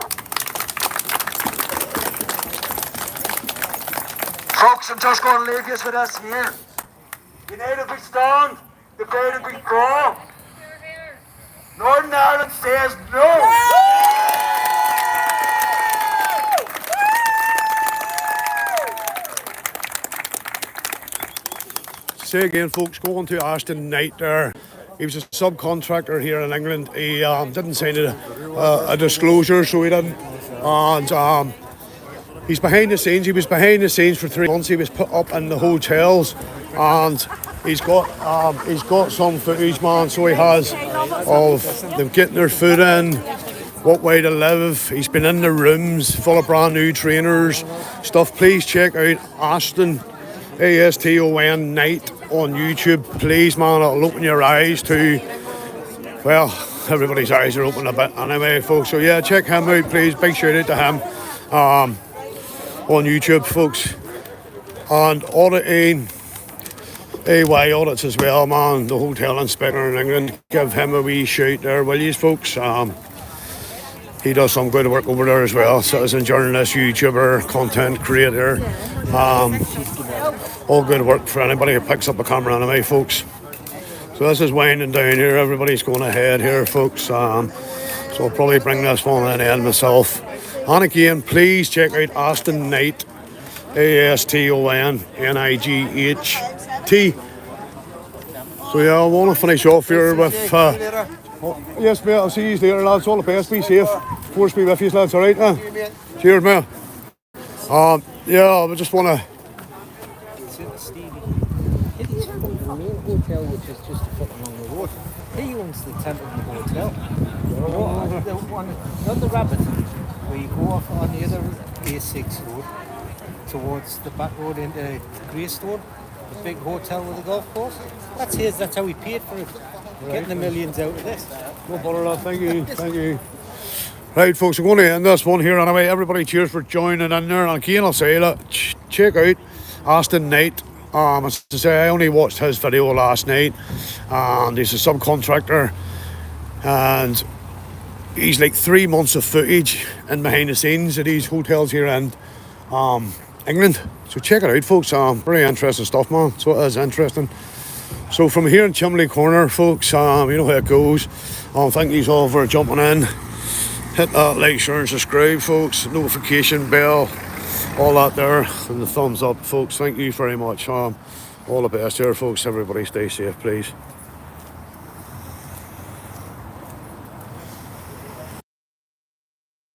Folks, I'm just going to leave you with this here. United we stand, divided we fall. Northern Ireland says no. Say again, folks, go on to Ashton Knight there. He was a subcontractor here in England. He didn't sign a disclosure, so he didn't. And he's behind the scenes. He was behind the scenes for 3 months. He was put up in the hotels, and he's got some footage, man. So he has of them getting their food in, what way to live. He's been in the rooms full of brand new trainers, stuff. Please check out Ashton, ASTON Knight on YouTube. Please, man, it'll open your eyes to, well, everybody's eyes are open a bit anyway, folks. So yeah, check him out, please. Big shout out to him. On YouTube, folks, and auditing AY audits as well, man. The hotel inspector in England, give him a wee shout there, will you, folks? He does some good work over there as well. Citizen journalist, YouTuber, content creator. All good work for anybody who picks up a camera anyway, folks. So this is winding down here. Everybody's going ahead here, folks. So So I'll probably bring this one in and myself. And again, please check out Aston Knight, ASTONNIGHT. So yeah, I want to finish off here with yes mate, I'll see you later lads, all the best, be safe, force be with you lads, alright? Cheers mate. Yeah, I just want to The main hotel, which is just a foot along the road, he owns the tent in the hotel. Not the Rabbit, where you go off on the other A6 road towards the back road into Greystone, the big hotel with the golf course. That's his, that's how he paid for it. Getting the millions out of this. no bother lad, thank you. Right folks, I'm going to end this one here anyway. Everybody cheers for joining in there, and again I'll say look, check out Aston Knight. As I say, I only watched his video last night, and he's a subcontractor, and he's like 3 months of footage and behind the scenes at these hotels here in England. So check it out folks, very interesting stuff man, so it is interesting. So from here in Chimney Conner folks, you know how it goes. Thank you all for jumping in. Hit that like, share and subscribe folks, notification bell, all that there, and the thumbs up folks. Thank you very much. All the best here folks, everybody stay safe please.